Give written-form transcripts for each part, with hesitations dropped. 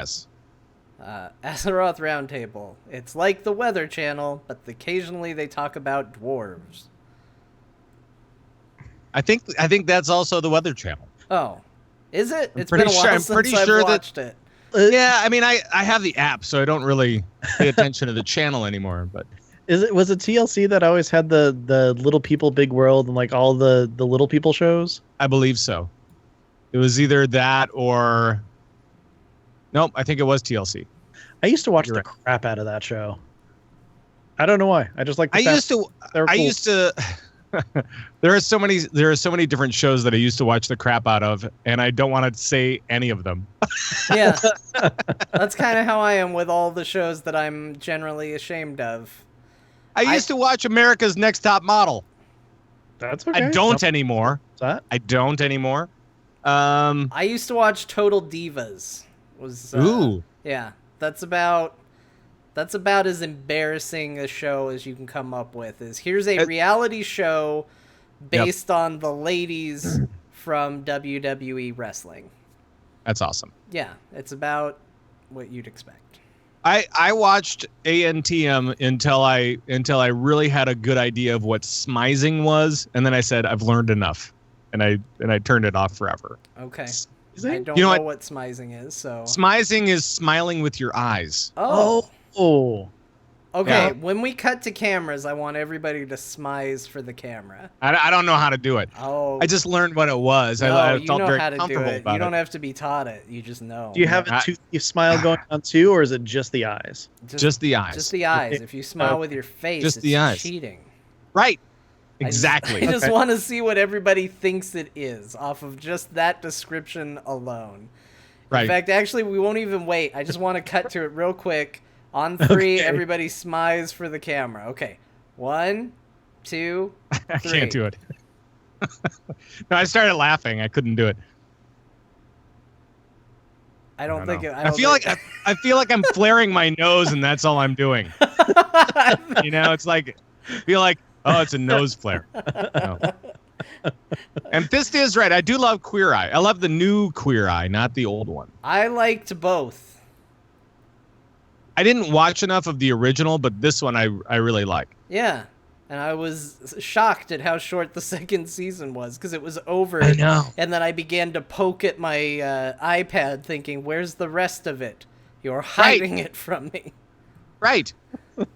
Yes. Azeroth Roundtable. It's like the Weather Channel, but occasionally they talk about dwarves. I think that's also the Weather Channel. Oh, is it? I'm It's been a while I'm since pretty I've sure watched it. Yeah, I mean, I have the app, so I don't really pay attention to the channel anymore. But Was it TLC that always had the Little People Big World and like all the Little People shows? I believe so. It was either that or nope. I think it was TLC. I used to watch You're the right. crap out of that show. I don't know why. I just like. I used to. They were I cool. used to. There are so many different shows that I used to watch the crap out of, and I don't want to say any of them. Yeah, that's kind of how I am with all the shows that I'm generally ashamed of. I used to watch America's Next Top Model. That's okay. I don't anymore. What's that? I don't anymore. I used to watch Total Divas. Ooh. Yeah, that's about as embarrassing a show as you can come up with. Here's a reality show based on the ladies from WWE wrestling. That's awesome. Yeah, it's about what you'd expect. I watched ANTM until I really had a good idea of what smizing was, and then I said I've learned enough, and I turned it off forever. Okay. Smizing? I don't know what smizing is, so Smizing is smiling with your eyes. Oh. Okay, Yeah. when we cut to cameras, I want everybody to smize for the camera. I don't know how to do it. Oh. I just learned what it was. No, I you felt know very how to do comfortable it. about You don't it. have to be taught it. You just know. Do you have a toothy smile going on too, or is it just the eyes? Just the eyes. Just the eyes. If you smile with your face, Just it's the eyes. cheating. Right. Exactly. I just want to see what everybody thinks it is off of just that description alone. Right. In fact, actually, we won't even wait. I just want to cut to it real quick. On 3, everybody smize for the camera. Okay. 1, 2, 3. I can't do it. No, I started laughing. I couldn't do it. I don't think it. I feel like I'm flaring my nose, and that's all I'm doing. It's like I feel like it's a nose flare. No. And this is right. I do love Queer Eye. I love the new Queer Eye, not the old one. I liked both. I didn't watch enough of the original, but this one I really like. Yeah. And I was shocked at how short the second season was because it was over. I know. And then I began to poke at my iPad thinking, where's the rest of it? You're hiding it from me. Right.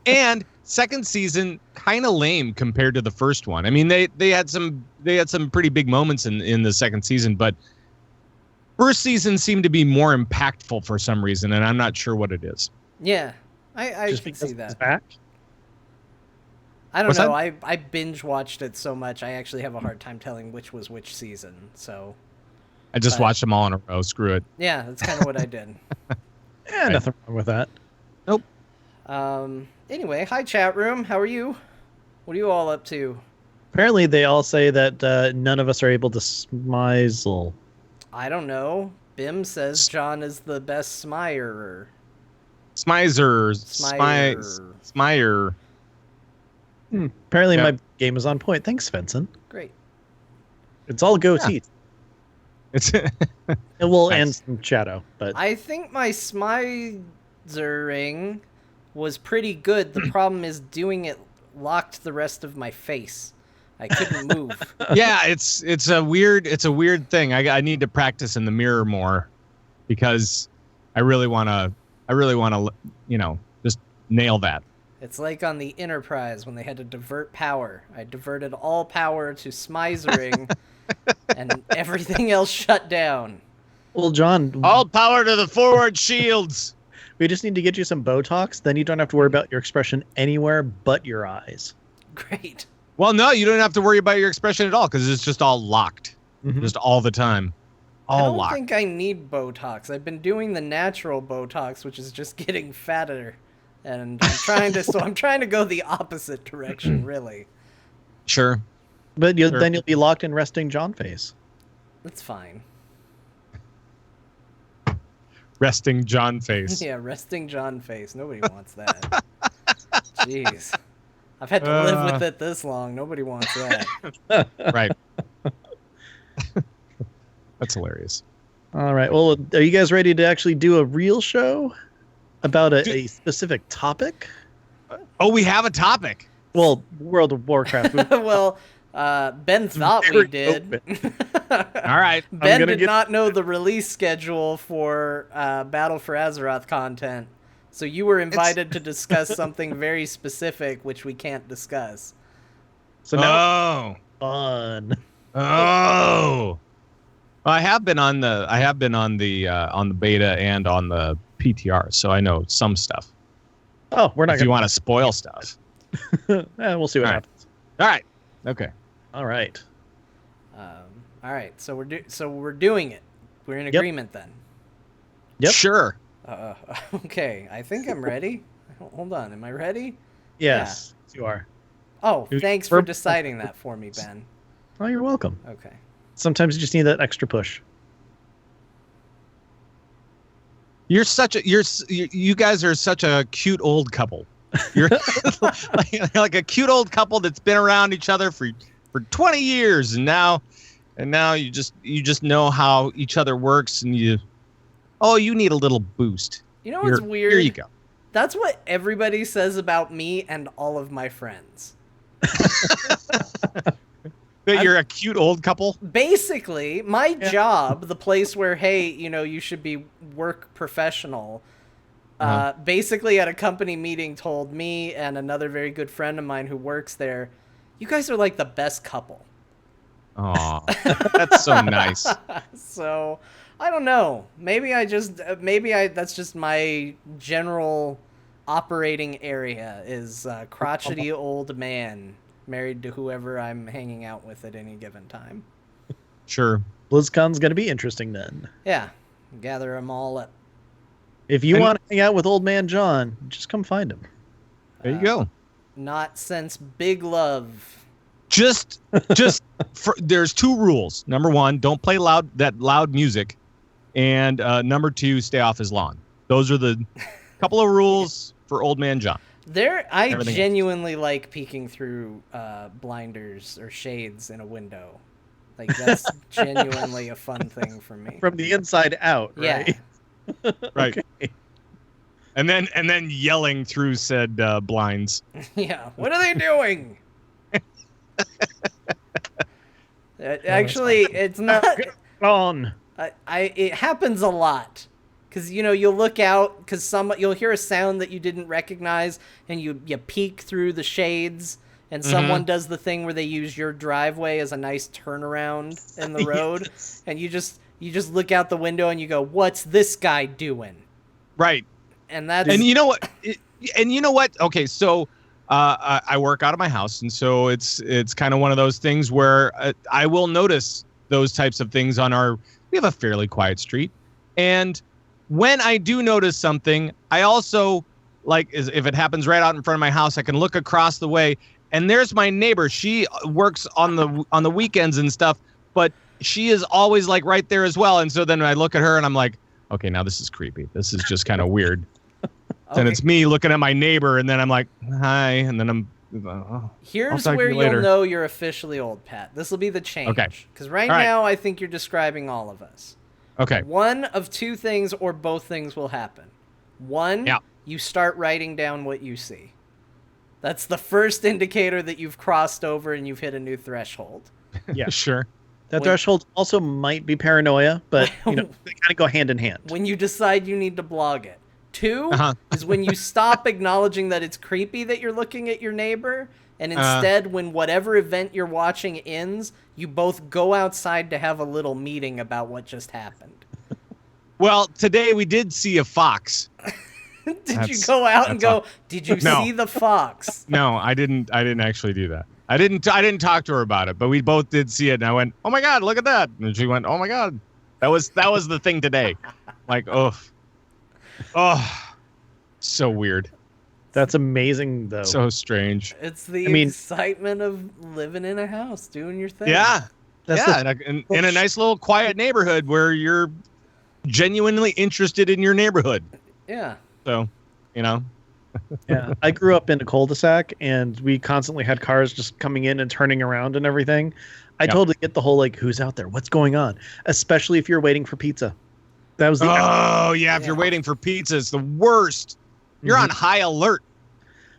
And second season kind of lame compared to the first one. I mean, they had some pretty big moments in the second season, but first season seemed to be more impactful for some reason, and I'm not sure what it is. Yeah, I Just can because see that. it's back? I don't What's know. that? I binge watched it so much. I actually have a hard time telling which was which season. So I just watched them all in a row. Screw it. yeah, that's kind of what I did. Yeah, nothing wrong with that. Nope. Anyway, hi chat room. How are you? What are you all up to? Apparently, they all say that none of us are able to smizel. I don't know. Bim says John is the best smirer. Smizers. Smire. Smire. Apparently, Yeah. my game is on point. Thanks, Svensson. Great. It's all goatees. It's It will Nice. end some shadow, but I think my smizering was pretty good. The problem is doing it locked the rest of my face. I couldn't move. yeah. It's a weird thing. I need to practice in the mirror more because I really want to just nail that. It's like on the Enterprise when they had to divert power. I diverted all power to smizering, and everything else shut down. well, John, All power to the forward shields. we just need to get you some Botox. Then you don't have to worry about your expression anywhere but your eyes. Great. Well, no, you don't have to worry about your expression at all because it's just all locked, just all the time, I all don't locked. think I need Botox. I've been doing the natural Botox, which is just getting fatter. And I'm trying to go the opposite direction, really. Sure. But Sure. then you'll be locked in resting John face. That's fine. Resting John face. Yeah, resting John face. Nobody wants that. Jeez. I've had to live with it this long. Nobody wants that. Right. That's hilarious. All right. Well, are you guys ready to actually do a real show about a specific topic? Oh, we have a topic. Well, World of Warcraft. Well, Ben thought we did. All right. Ben did not know the release schedule for Battle for Azeroth content. So you were invited to discuss something very specific, which we can't discuss. So now fun. Oh. I have been on the beta and on the PTR, so I know some stuff. Oh, we're not. If you want to spoil stuff, we'll see what happens. All right. Okay. All right. All right. So we're doing it. We're in agreement then. Yep. Sure. Okay. I think I'm ready. Hold on. Am I ready? Yes, you are. Oh, thanks for deciding that for me, Ben. Oh, you're welcome. Okay. Sometimes you just need that extra push. You guys are such a cute old couple. You're like a cute old couple that's been around each other for 20 years, and now you just know how each other works, and you need a little boost. You know what's weird? Here you go. That's what everybody says about me and all of my friends. That you're a cute old couple? Basically, my job, the place where, hey, you should be work professional, basically at a company meeting told me and another very good friend of mine who works there, you guys are like the best couple. Aw, that's so nice. So, I don't know. Maybe that's just my general operating area is crotchety old man married to whoever I'm hanging out with at any given time. Sure. BlizzCon's going to be interesting then. Yeah. Gather them all up. If you want to hang out with Old Man John, just come find him. There you go. Not since Big Love. Just there's two rules. Number one, don't play loud music. And number two, stay off his lawn. Those are the couple of rules for Old Man John. I genuinely like peeking through blinders or shades in a window. Like, that's genuinely a fun thing for me. From the inside out, right? Yeah. Right. Okay. And then yelling through said blinds. Yeah. What are they doing? Actually, it's not on. It happens a lot. Because, you'll look out, because you'll hear a sound that you didn't recognize, and you peek through the shades, and someone does the thing where they use your driveway as a nice turnaround in the road, and you just look out the window and you go, "What's this guy doing?" Right. And that's... And you know what? Okay, so I work out of my house, and so it's kind of one of those things where I will notice those types of things we have a fairly quiet street, and when I do notice something, I also, if it happens right out in front of my house, I can look across the way, and there's my neighbor. She works on the weekends and stuff, but she is always right there as well. And so then I look at her and I'm like, okay, now this is creepy. This is just kind of weird. Okay. And it's me looking at my neighbor, and then I'm like, hi, and then here's where you'll know you're officially old, Pat. This will be the change. Okay. Because now I think you're describing all of us. Okay. One of two things or both things will happen. One, you start writing down what you see. That's the first indicator that you've crossed over and you've hit a new threshold. Yeah, sure. That threshold also might be paranoia, but they kind of go hand in hand. When you decide you need to blog it. Two is when you stop acknowledging that it's creepy that you're looking at your neighbor, and instead, when whatever event you're watching ends, you both go outside to have a little meeting about what just happened. Well, today we did see a fox. Did you go out and go, did you see the fox? No, I didn't actually do that. I didn't talk to her about it, but we both did see it, and I went, "Oh my God, look at that!" And she went, "Oh my God." That was the thing today. So weird. That's amazing, though. So strange. It's the excitement of living in a house, doing your thing. Yeah. In a nice little quiet neighborhood where you're genuinely interested in your neighborhood. Yeah. So, Yeah, I grew up in a cul-de-sac, and we constantly had cars just coming in and turning around and everything. I totally get the whole, who's out there? What's going on? Especially if you're waiting for pizza. That was the Oh yeah, if you're waiting for pizza, it's the worst. You're on high alert.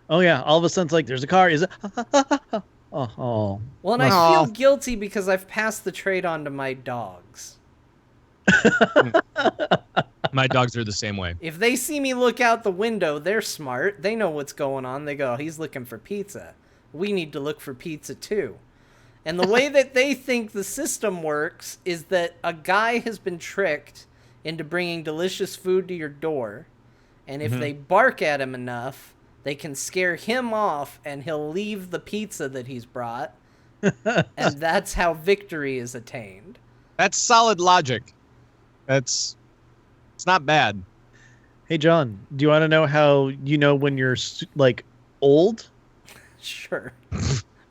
Oh yeah, all of a sudden it's like there's a car. Is it? Oh. Well, and I feel guilty because I've passed the trait on to my dogs. My dogs are the same way. If they see me look out the window, they're smart. They know what's going on. They go, he's looking for pizza. We need to look for pizza too. And the way that they think the system works is that a guy has been tricked into bringing delicious food to your door. And if they bark at him enough, they can scare him off and he'll leave the pizza that he's brought. And that's how victory is attained. That's solid logic. It's not bad. Hey, John, do you want to know how you know when you're like old? Sure.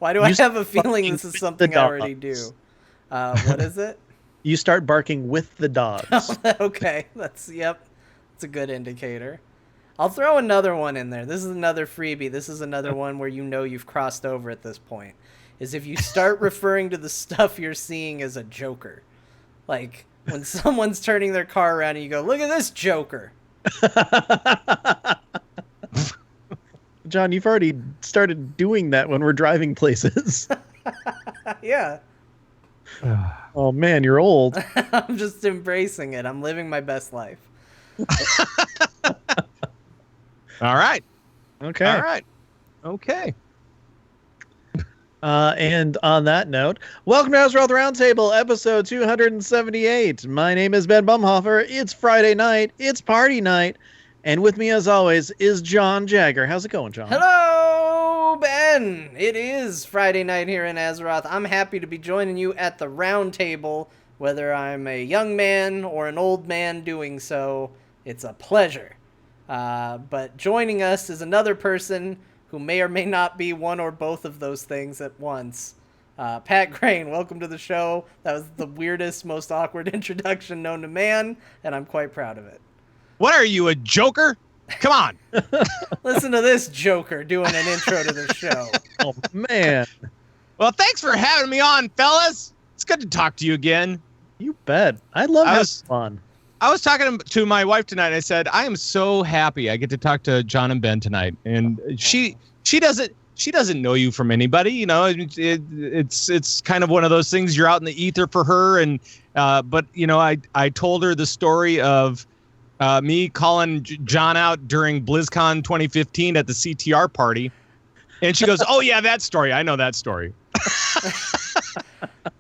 Why do I have a feeling this is something I already do? What is it? You start barking with the dogs. Okay, it's a good indicator. I'll throw another one in there. This is another freebie. This is another one where you know you've crossed over at this point. Is if you start referring to the stuff you're seeing as a joker. Like when someone's turning their car around and you go, look at this joker. John, you've already started doing that when we're driving places. Yeah. Oh man, you're old. I'm just embracing it. I'm living my best life. All right. Okay. All right. Okay. And on that note, welcome to Azeroth Roundtable, episode 278. My name is Ben Bumhofer. It's Friday night. It's party night. And with me, as always, is John Jagger. How's it going, John? Hello, Ben. It is Friday night here in Azeroth. I'm happy to be joining you at the round table. Whether I'm a young man or an old man doing so, it's a pleasure. But joining us is another person who may or may not be one or both of those things at once. Pat Krane, welcome to the show. That was the weirdest, most awkward introduction known to man, and I'm quite proud of it. What are you, a joker? Come on. Listen to this joker doing an intro to the show. Oh, man. Well, thanks for having me on, fellas. It's good to talk to you again. You bet. I love having fun. I was talking to my wife tonight. And I said, I am so happy I get to talk to John and Ben tonight. And she doesn't know you from anybody. You know, it's kind of one of those things. You're out in the ether for her. And but, you know, I told her the story of me calling John out during BlizzCon 2015 at the CTR party. And she goes, oh, yeah, that story. I know that story.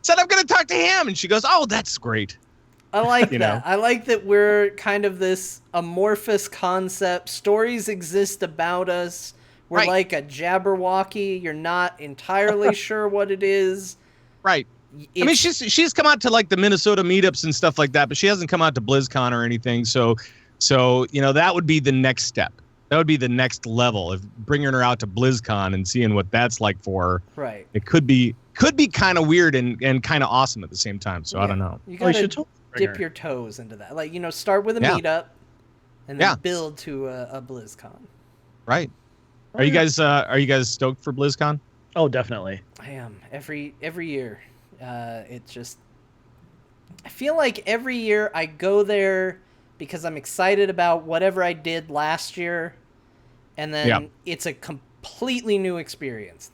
Said, I'm going to talk to him. And she goes, oh, that's great. I like that. I like that we're kind of this amorphous concept. Stories exist about us. We're like a Jabberwocky. You're not entirely sure what it is. Right. I mean, she's come out to like the Minnesota meetups and stuff like that, but she hasn't come out to BlizzCon or anything. So you know, that would be the next step. That would be the next level of bringing her out to BlizzCon and seeing what that's like for her. Right. It could be kind of weird and kind of awesome at the same time. So yeah. I don't know. You gotta dip your toes into that. Like, you know, start with a meetup and then build to a BlizzCon. Right. Are you guys stoked for BlizzCon? Oh, definitely. I am. Every year. It's just, I feel like every year I go there because I'm excited about whatever I did last year, and then it's a completely new experience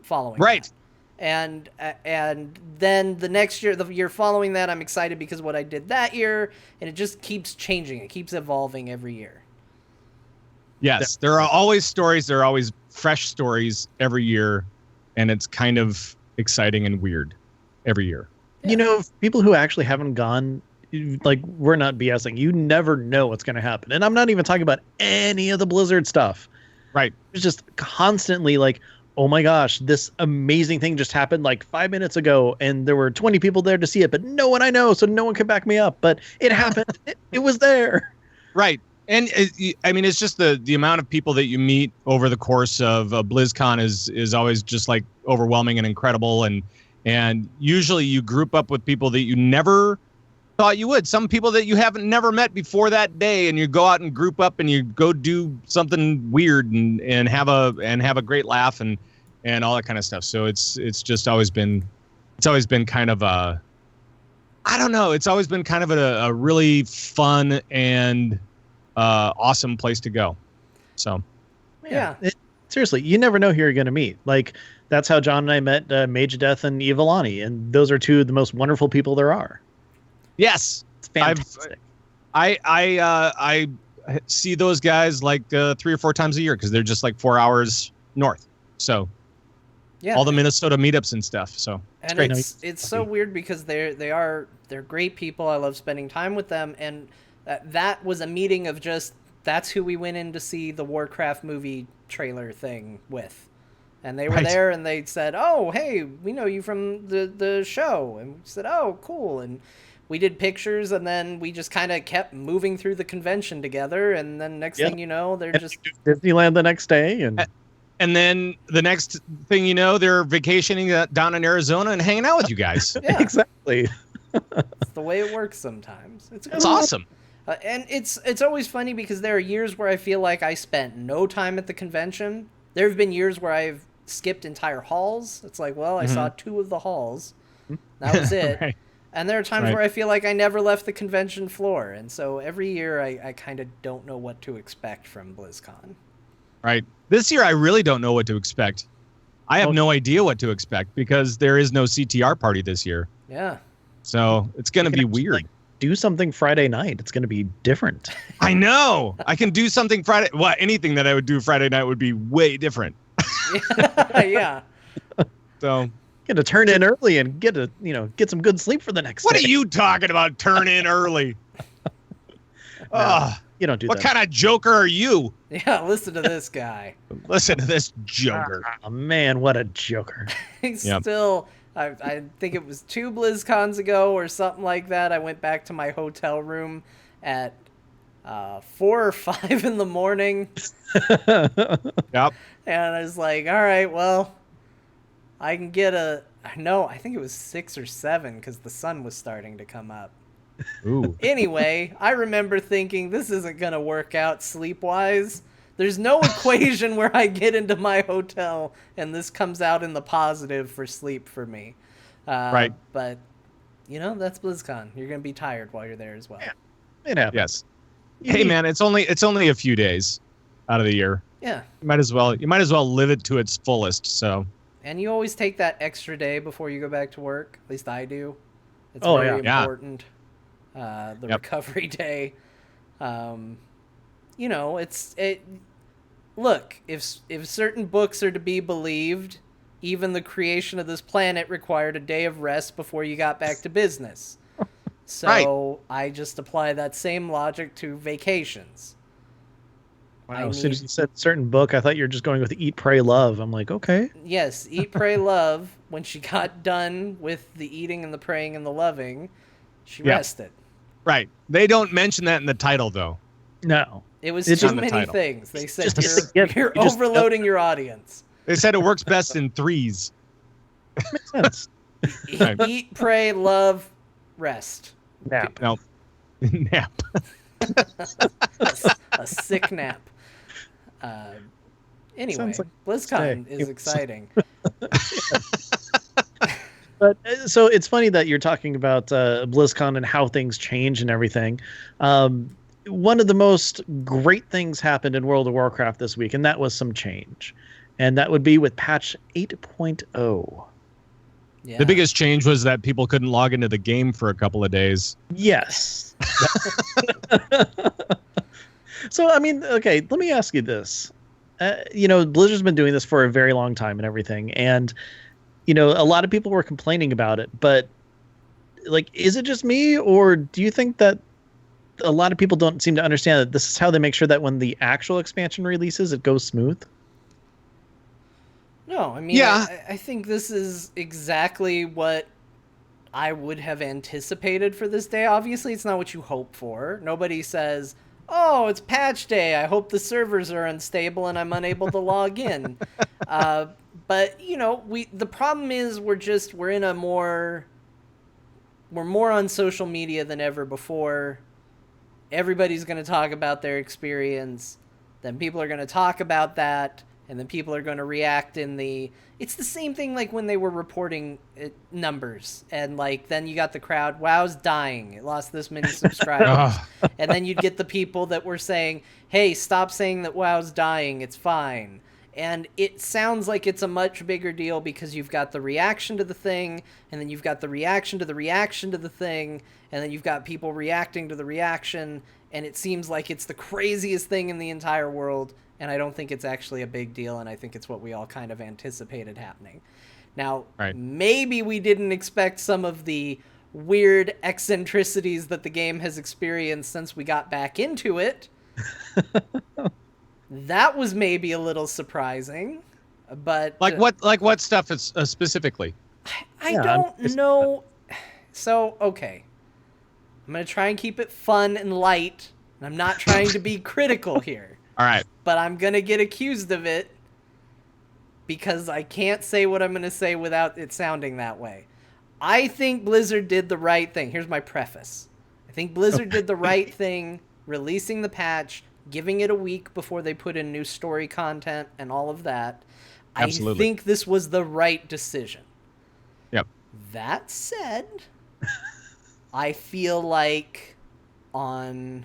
following that. And then the next year, the year following that, I'm excited because of what I did that year, and it just keeps changing. It keeps evolving every year. Yes, there are always stories. There are always fresh stories every year, and it's kind of exciting and weird every year. You know, people who actually haven't gone, like, we're not BSing. You never know what's going to happen. And I'm not even talking about any of the Blizzard stuff. Right. It's just constantly like, oh my gosh, this amazing thing just happened like 5 minutes ago, and there were 20 people there to see it, but no one I know, so no one can back me up. But it happened. it was there. Right. And I mean, it's just the amount of people that you meet over the course of BlizzCon is always just like overwhelming and incredible. And usually you group up with people that you never thought you would. Some people that you haven't never met before that day, and you go out and group up and you go do something weird and have a great laugh and all that kind of stuff. So it's just always been kind of a I don't know. It's always been kind of a really fun and awesome place to go. So, Yeah. Seriously, you never know who you're going to meet. Like, that's how John and I met Mage Death and Evilani, and those are two of the most wonderful people there are. yes, It's fantastic. I see those guys like 3 or 4 times a year because they're just like 4 hours north. So, Yeah. all the Minnesota meetups and stuff. So And great. it's so weird because they're great people. I love spending time with them, and that was a meeting of just that's who we went in to see the Warcraft movie trailer thing with. And they were Right. there, and they said, "Oh, hey, we know you from the show." And we said, "Oh, cool." And we did pictures, and then we just kind of kept moving through the convention together. And then next thing you know, they're just Disneyland the next day, And then the next thing you know, they're vacationing down in Arizona and hanging out with you guys. yeah, exactly. it's the way it works sometimes. It's awesome. And it's always funny because there are years where I feel like I spent no time at the convention. There have been years where I've skipped entire halls. It's like, well, I saw 2 of the halls. That was it. Right. And there are times Right. where I feel like I never left the convention floor. And so every year I kind of don't know what to expect from BlizzCon. Right. This year, I really don't know what to expect. I have no idea what to expect because there is no CTR party this year. Yeah. So it's going to be weird. Like, do something Friday night. It's going to be different. I know. I can do something Friday. Well, anything that I would do Friday night would be way different. Yeah. So Get to turn in early and get some good sleep for the next what day. are you talking about? Turn in early. You don't do What that. kind of joker are you? Yeah, listen to this guy. Listen to this joker. Oh, man, what a joker. He's Yep. still... I think it was 2 BlizzCons ago or something like that. I went back to my hotel room at 4 or 5 in the morning. Yep. And I was like, all right, well, I can get I think it was 6 or 7 because the sun was starting to come up. Ooh. Anyway, I remember thinking this isn't going to work out sleep-wise. There's no equation where I get into my hotel and this comes out in the positive for sleep for me. Right. But, that's BlizzCon. You're going to be tired while you're there as well. Yeah. It happens. Yes. Hey man, it's only a few days out of the year. Yeah. You might as well live it to its fullest. So And you always take that extra day before you go back to work. At least I do. It's Oh, very yeah. important. The recovery day. Look, if certain books are to be believed, even the creation of this planet required a day of rest before you got back to business. So I just apply that same logic to vacations. Wow, as soon as you said certain book, I thought you were just going with Eat, Pray, Love. I'm like, okay. Yes, Eat, Pray, Love. When she got done with the eating and the praying and the loving, she rested. right. They don't mention that in the title though. No. It was It's too on the many title. things. They said just you're you just- overloading your audience. They said it works best in 3s. Makes sense. Eat, pray, love, rest. Nap. No. Nap. A sick nap. Anyway, Sounds like BlizzCon stay. is exciting. But so it's funny that you're talking about BlizzCon and how things change and everything. One of the most great things happened in World of Warcraft this week, and that was some change. And that would be with patch 8.0. Yeah. The biggest change was that people couldn't log into the game for a couple of days. Yes. So, I mean, okay, let me ask you this. Blizzard's been doing this for a very long time and everything. And, a lot of people were complaining about it. But, like, is it just me? Or do you think that a lot of people don't seem to understand that this is how they make sure that when the actual expansion releases, it goes smooth? No, I mean, Yeah. I think this is exactly what I would have anticipated for this day. Obviously, it's not what you hope for. Nobody says, oh, it's patch day. I hope the servers are unstable and I'm unable to log in. But, the problem is we're more on social media than ever before. Everybody's going to talk about their experience. Then people are going to talk about that. and then people are going to react it's the same thing like when they were reporting numbers, and like then you got the crowd, WoW's dying, it lost this many subscribers. And then you'd get the people that were saying, hey, stop saying that WoW's dying, it's fine. And it sounds like it's a much bigger deal because you've got the reaction to the thing, and then you've got the reaction to the reaction to the thing, and then you've got people reacting to the reaction, and it seems like it's the craziest thing in the entire world. And I don't think it's actually a big deal, and I think it's what we all kind of anticipated happening. Now, maybe we didn't expect some of the weird eccentricities that the game has experienced since we got back into it. That was maybe a little surprising, but... Like what stuff is, specifically? I don't know. So, okay. I'm going to try and keep it fun and light, and I'm not trying to be critical here. All right. But I'm going to get accused of it because I can't say what I'm going to say without it sounding that way. I think Blizzard did the right thing. Here's my preface. I think Blizzard did the right thing releasing the patch, giving it a week before they put in new story content and all of that. Absolutely. I think this was the right decision. Yep. That said, I feel like the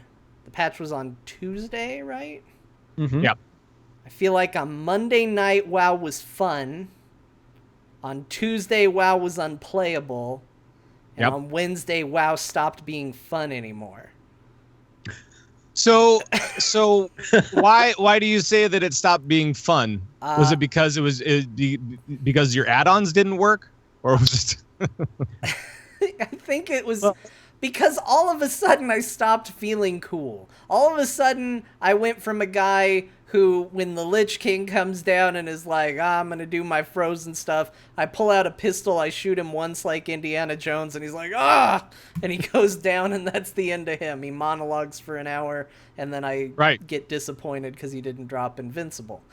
patch was on Tuesday, right? Mm-hmm. Yep. I feel like on Monday night, WoW was fun. On Tuesday, WoW was unplayable. And on Wednesday, WoW stopped being fun anymore. So why do you say that it stopped being fun? Was it because because your add-ons didn't work, or was it? I think it was because all of a sudden I stopped feeling cool. All of a sudden I went from a guy who, when the Lich King comes down and is like, I'm going to do my frozen stuff, I pull out a pistol, I shoot him once like Indiana Jones, and he's like, and he goes down, and that's the end of him. He monologues for an hour, and then I get disappointed because he didn't drop Invincible.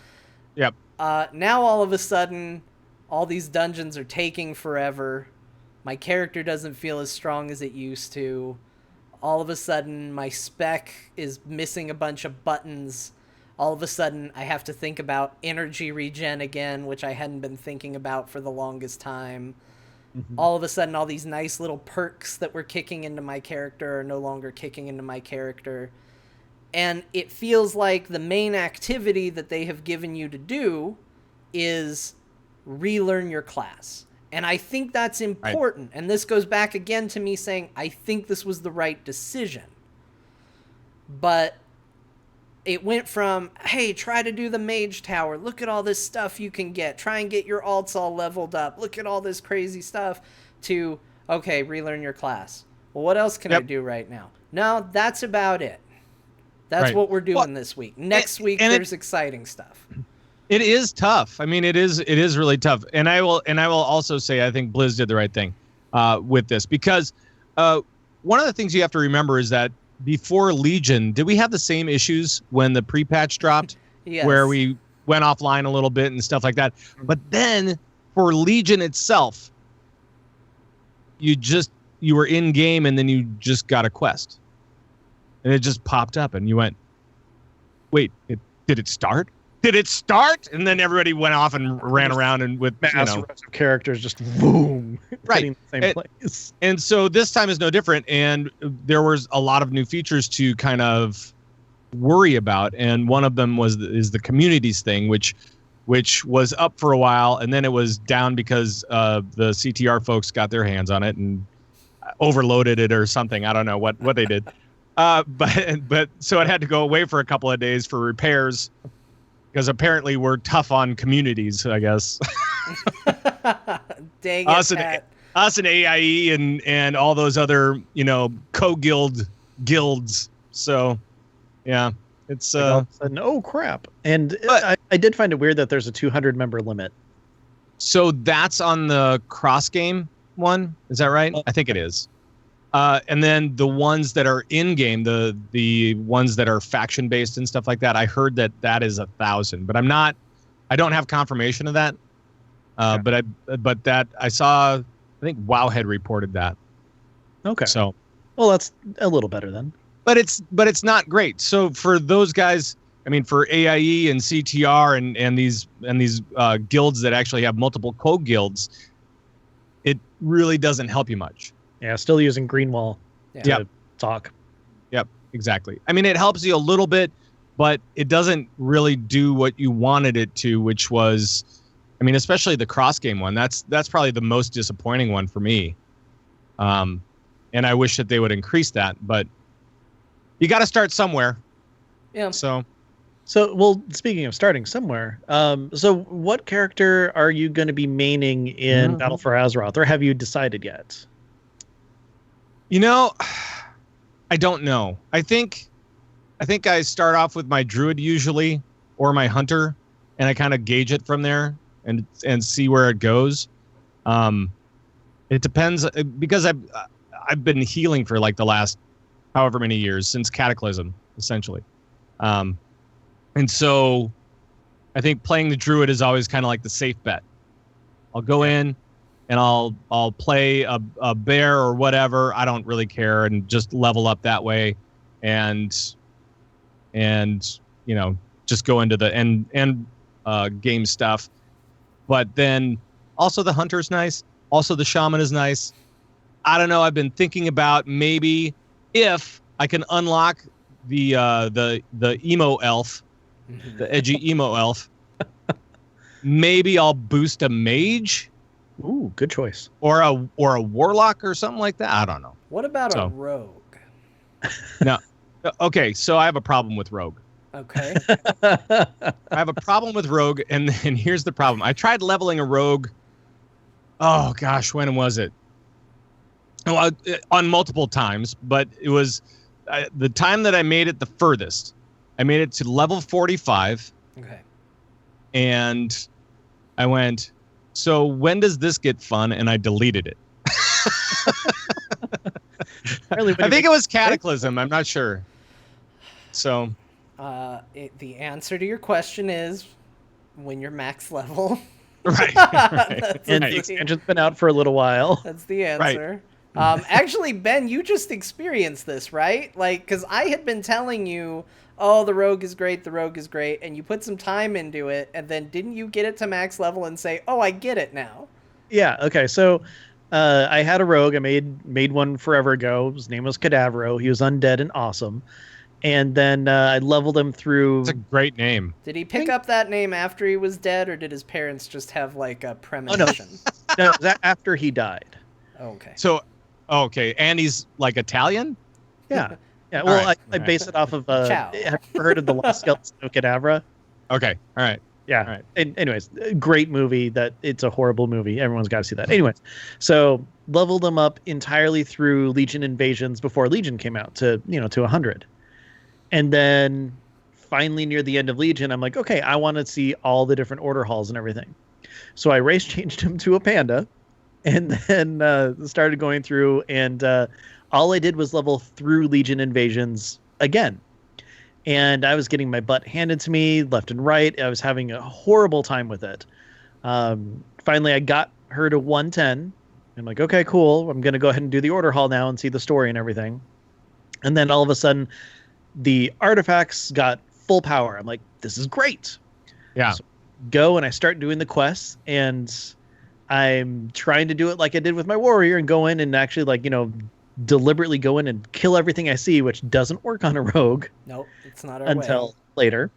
Yep. Now all of a sudden, all these dungeons are taking forever. My character doesn't feel as strong as it used to. All of a sudden, my spec is missing a bunch of buttons. All of a sudden, I have to think about energy regen again, which I hadn't been thinking about for the longest time. Mm-hmm. All of a sudden, all these nice little perks that were kicking into my character are no longer kicking into my character. And it feels like the main activity that they have given you to do is relearn your class. And I think that's important. Right. And this goes back again to me saying, I think this was the right decision. But it went from, hey, try to do the mage tower. Look at all this stuff you can get. Try and get your alts all leveled up. Look at all this crazy stuff. To, okay, relearn your class. Well, what else can I do right now? No, that's about it. That's what we're doing this week. Next week, there's exciting stuff. It is tough. I mean, it is really tough. And I will also say I think Blizz did the right thing with this, because one of the things you have to remember is that before Legion, did we have the same issues when the pre-patch dropped? Yes. Where we went offline a little bit and stuff like that. But then for Legion itself, you were in game and then you just got a quest. And it just popped up and you went, wait, did it start? Did it start? And then everybody went off and ran around and with mass of characters just boom, right, the same place. And so this time is no different. And there was a lot of new features to kind of worry about. And one of them is the communities thing, which was up for a while, and then it was down because the CTR folks got their hands on it and overloaded it or something. I don't know what they did. But so it had to go away for a couple of days for repairs. Because apparently we're tough on communities, I guess. Dang it, Pat. Us and AIE and all those other, guilds. So, yeah, it's oh crap. And I did find it weird that there's a 200 member limit. So that's on the cross game one, is that right? I think it is. And then the ones that are in game, the ones that are faction based and stuff like that, I heard that is 1,000, but I don't have confirmation of that. But that I saw, I think WoW had reported that. Okay. So, well, that's a little better then. But it's not great. So for those guys, I mean, for AIE and CTR and these guilds that actually have multiple code guilds, it really doesn't help you much. Yeah, still using Greenwall to talk. Yep, exactly. I mean, it helps you a little bit, but it doesn't really do what you wanted it to, which was, I mean, especially the cross game one. That's probably the most disappointing one for me. And I wish that they would increase that, but you got to start somewhere. Yeah. So, well, speaking of starting somewhere, so what character are you going to be maining in Battle for Azeroth, or have you decided yet? You know, I don't know. I think I start off with my druid usually, or my hunter, and I kind of gauge it from there and see where it goes. It depends, because I've been healing for like the last however many years, since Cataclysm, essentially. And so I think playing the druid is always kind of like the safe bet. I'll go in and I'll play a bear or whatever. I don't really care, and just level up that way, and you know, just go into the end game stuff. But then also the hunter's nice. Also the shaman is nice. I don't know. I've been thinking about maybe if I can unlock the emo elf, the edgy emo elf. Maybe I'll boost a mage. Ooh, good choice. Or a warlock or something like that. I don't know. What about a rogue? No. Okay, so I have a problem with rogue. Okay. I have a problem with rogue, and here's the problem. I tried leveling a rogue. Oh gosh, when was it? Well, on multiple times, but it was the time that I made it the furthest. I made it to level 45. Okay. And I went, so when does this get fun? And I deleted it. I think it was Cataclysm. I'm not sure. So, the answer to your question is when you're max level. Right. And the expansion's been out for a little while. That's the answer. Right. Actually, Ben, you just experienced this, right? Like, because I had been telling you, oh, the rogue is great, and you put some time into it, and then didn't you get it to max level and say, oh, I get it now? Yeah, okay, so I had a rogue. I made one forever ago. His name was Cadavro. He was undead and awesome. And then I leveled him through... It's a great name. Did he pick up that name after he was dead, or did his parents just have, like, a premonition? Oh, no. No, that after he died. Okay. So, okay, and he's, like, Italian? Yeah. Yeah, well, right. I based it off of... Ciao. Have you heard of The Lost Skeleton of Cadavra? Okay, all right. Yeah. All right. And anyways, great movie. That it's a horrible movie. Everyone's got to see that. Anyways, so leveled them up entirely through Legion invasions before Legion came out to 100. And then finally near the end of Legion, I'm like, okay, I want to see all the different order halls and everything. So I race changed him to a panda, and then started going through, and all I did was level through Legion invasions again. And I was getting my butt handed to me left and right. I was having a horrible time with it. Finally, I got her to 110. I'm like, okay, cool. I'm going to go ahead and do the order hall now and see the story and everything. And then all of a sudden, the artifacts got full power. I'm like, this is great. Yeah. So go, and I start doing the quests, and I'm trying to do it like I did with my warrior and go in and actually, like, deliberately go in and kill everything I see, which doesn't work on a rogue. Nope, it's not our until later.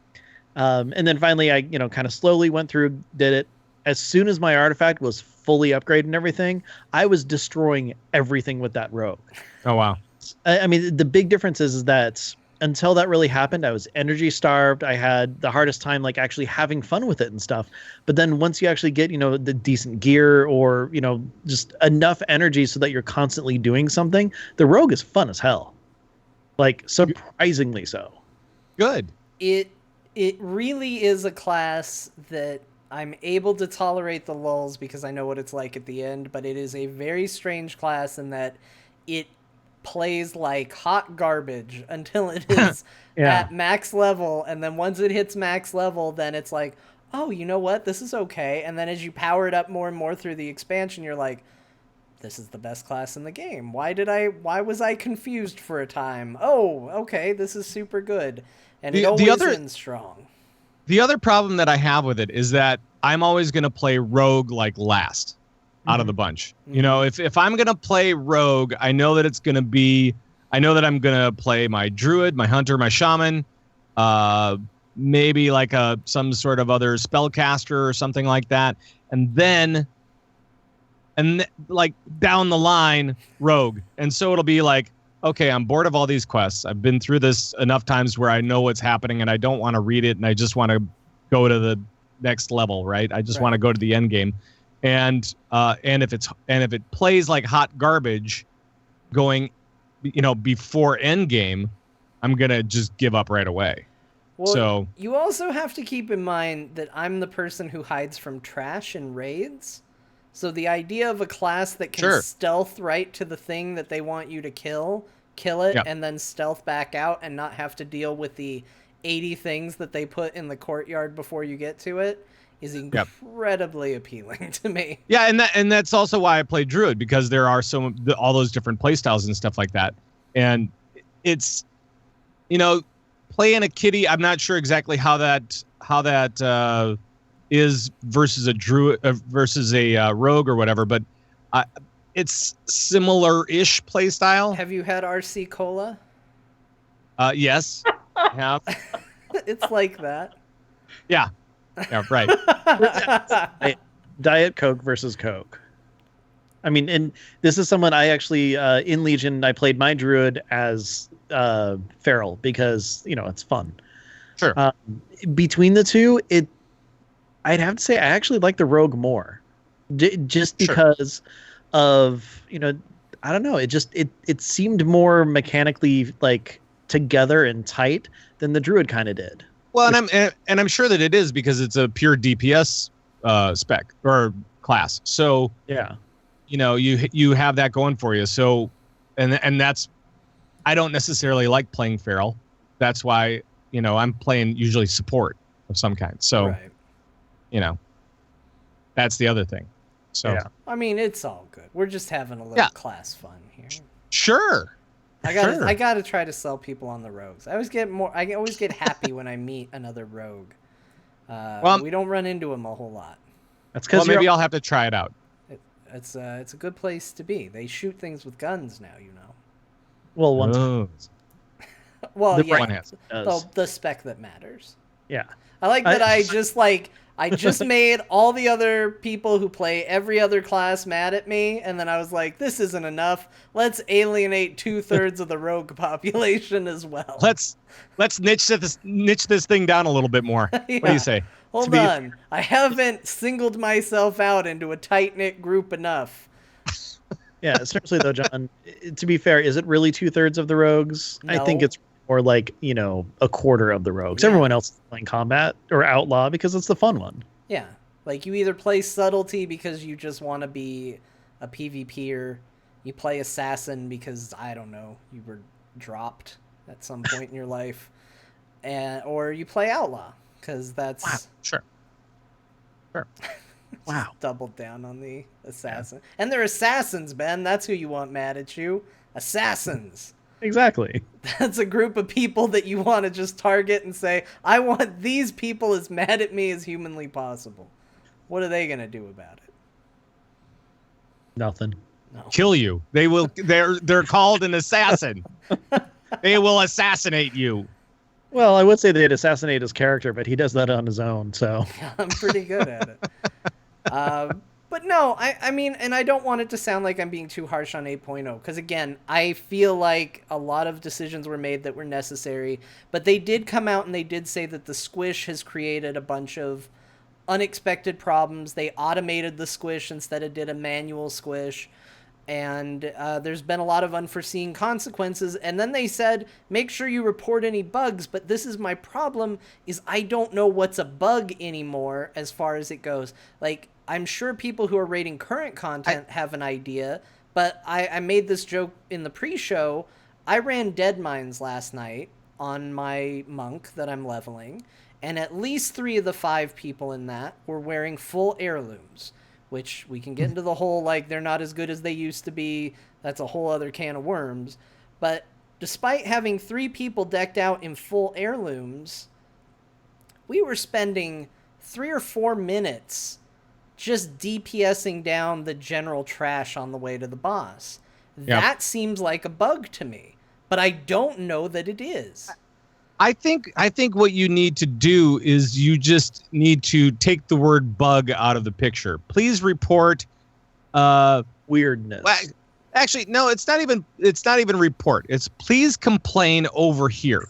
And then finally I, kind of slowly went through, did it. As soon as my artifact was fully upgraded and everything, I was destroying everything with that rogue. Oh, wow. I mean, the big difference is that until that really happened, I was energy starved. I had the hardest time, like, actually having fun with it and stuff. But then once you actually get, the decent gear or, just enough energy so that you're constantly doing something, the rogue is fun as hell. Like, surprisingly so. Good. It really is a class that I'm able to tolerate the lulls because I know what it's like at the end, but it is a very strange class in that it plays like hot garbage until it is at max level, and then once it hits max level, then it's like, oh, you know what, this is okay. And then as you power it up more and more through the expansion, you're like, this is the best class in the game. Why was I confused for a time? Oh, okay, this is super good. And it always ends strong. The other problem that I have with it is that I'm always going to play rogue like last out of the bunch. You know, if I'm going to play rogue, I know that I know that I'm going to play my druid, my hunter, my shaman, maybe like some sort of other spellcaster or something like that. And then like down the line, rogue. And so it'll be like, okay, I'm bored of all these quests. I've been through this enough times where I know what's happening and I don't want to read it and I just want to go to the next level, right? I just want to go to the end game. And if it plays like hot garbage going, before end game, I'm going to just give up right away. Well, so you also have to keep in mind that I'm the person who hides from trash in raids. So the idea of a class that can stealth right to the thing that they want you to kill it, and then stealth back out and not have to deal with the 80 things that they put in the courtyard before you get to it is incredibly appealing to me. Yeah, and that's also why I play Druid, because there are all those different playstyles and stuff like that. And it's, playing a kitty, I'm not sure exactly how that is versus a druid versus a rogue or whatever, but it's similar-ish playstyle. Have you had RC Cola? Yes, I have. It's like that. Yeah, right. Diet Coke versus Coke. I mean, and this is someone I actually in Legion I played my druid as feral because it's fun. Sure. Between the two, I'd have to say I actually like the rogue more, just because of I don't know. It seemed more mechanically like together and tight than the druid kind of did. Well, and I'm sure that it is because it's a pure DPS spec or class. So yeah, you have that going for you. So and that's, I don't necessarily like playing feral. That's why I'm playing usually support of some kind. So that's the other thing. So yeah. I mean, it's all good. We're just having a little class fun here. Sure. I gotta try to sell people on the rogues. I always get happy when I meet another rogue. We don't run into them a whole lot. That's because maybe I'll have to try it out. It's a good place to be. They shoot things with guns now, Well, once. Well, the the spec that matters. Yeah. I like that I just made all the other people who play every other class mad at me, and then I was like, this isn't enough. Let's alienate 2/3 of the rogue population as well. Let's niche this thing down a little bit more. Yeah. What do you say? Hold on. I haven't singled myself out into a tight-knit group enough. Yeah, seriously though, John, to be fair, is it really 2/3 of the rogues? No. I think it's more like, a quarter of the rogues. Yeah. Everyone else is playing combat or outlaw because it's the fun one. Yeah. Like, you either play subtlety because you just want to be a PvPer, you play assassin because, I don't know, you were dropped at some point in your life, or you play outlaw because that's... Wow. Sure. Wow. Doubled down on the assassin. Yeah. And they're assassins, Ben. That's who you want mad at you. Assassins. Exactly. That's a group of people that you want to just target and say, I want these people as mad at me as humanly possible. What are they going to do about it? Nothing. No. Kill you. They will. They're called an assassin. They will assassinate you. Well, I would say they'd assassinate his character, but he does that on his own, so. I'm pretty good at it. But no, I mean, and I don't want it to sound like I'm being too harsh on 8.0, because again, I feel like a lot of decisions were made that were necessary, but they did come out and they did say that the squish has created a bunch of unexpected problems. They automated the squish instead of did a manual squish, and there's been a lot of unforeseen consequences. And then they said, make sure you report any bugs, but this is my problem, is I don't know what's a bug anymore as far as it goes. Like, I'm sure people who are rating current content have an idea, but I made this joke in the pre-show. I ran Dead Mines last night on my monk that I'm leveling, and at least 3 of the 5 people in that were wearing full heirlooms, which we can get into the whole, like, they're not as good as they used to be. That's a whole other can of worms. But despite having 3 people decked out in full heirlooms, we were spending 3 or 4 minutes just DPSing down the general trash on the way to the boss. Yep. That seems like a bug to me, but I don't know that it is. I think what you need to do is you just need to take the word bug out of the picture. Please report weirdness. Actually, no, it's not even report. It's please complain over here.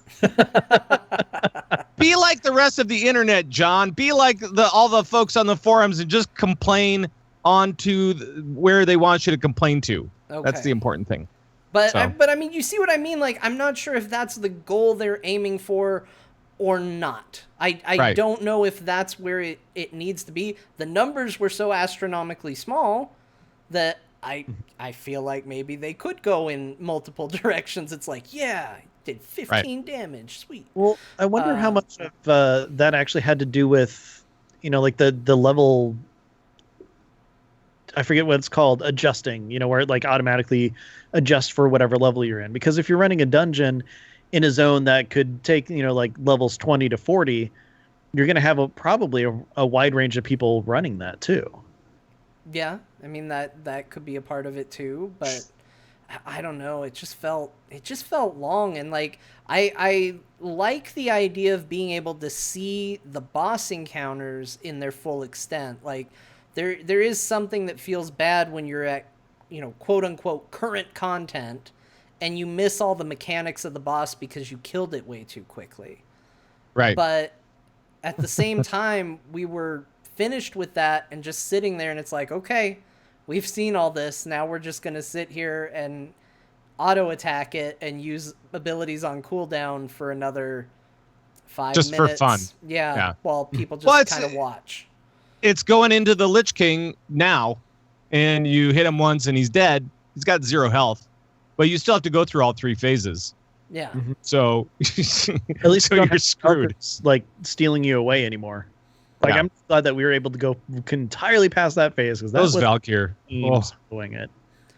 Be like the rest of the internet, John. Be like all the folks on the forums and just complain onto where they want you to complain to. Okay. That's the important thing. But I mean, you see what I mean? Like, I'm not sure if that's the goal they're aiming for or not. I Right. don't know if that's where it needs to be. The numbers were so astronomically small that I feel like maybe they could go in multiple directions. It's like, yeah, did 15 damage, sweet. Well, I wonder how much of that actually had to do with, like the level. I forget what it's called, adjusting. Where it like automatically adjusts for whatever level you're in. Because if you're running a dungeon in a zone that could take like levels 20 to 40, you're going to have probably a wide range of people running that too. Yeah, I mean that could be a part of it too, but I don't know. It just felt long, and like I like the idea of being able to see the boss encounters in their full extent. Like there is something that feels bad when you're at quote unquote current content and you miss all the mechanics of the boss because you killed it way too quickly. Right. But at the same time, we were finished with that and just sitting there, and it's like, okay, we've seen all this. Now we're just going to sit here and auto attack it and use abilities on cooldown for another 5 just minutes. For fun. Yeah. While people just kind of watch. It's going into the Lich King now, and you hit him once and he's dead. He's got 0 health, but you still have to go through all 3 phases. Yeah. Mm-hmm. So at least so you're screwed. Like stealing you away anymore. Like, yeah. I'm glad that we were able to go entirely past that phase, because that was was Valkyr doing it.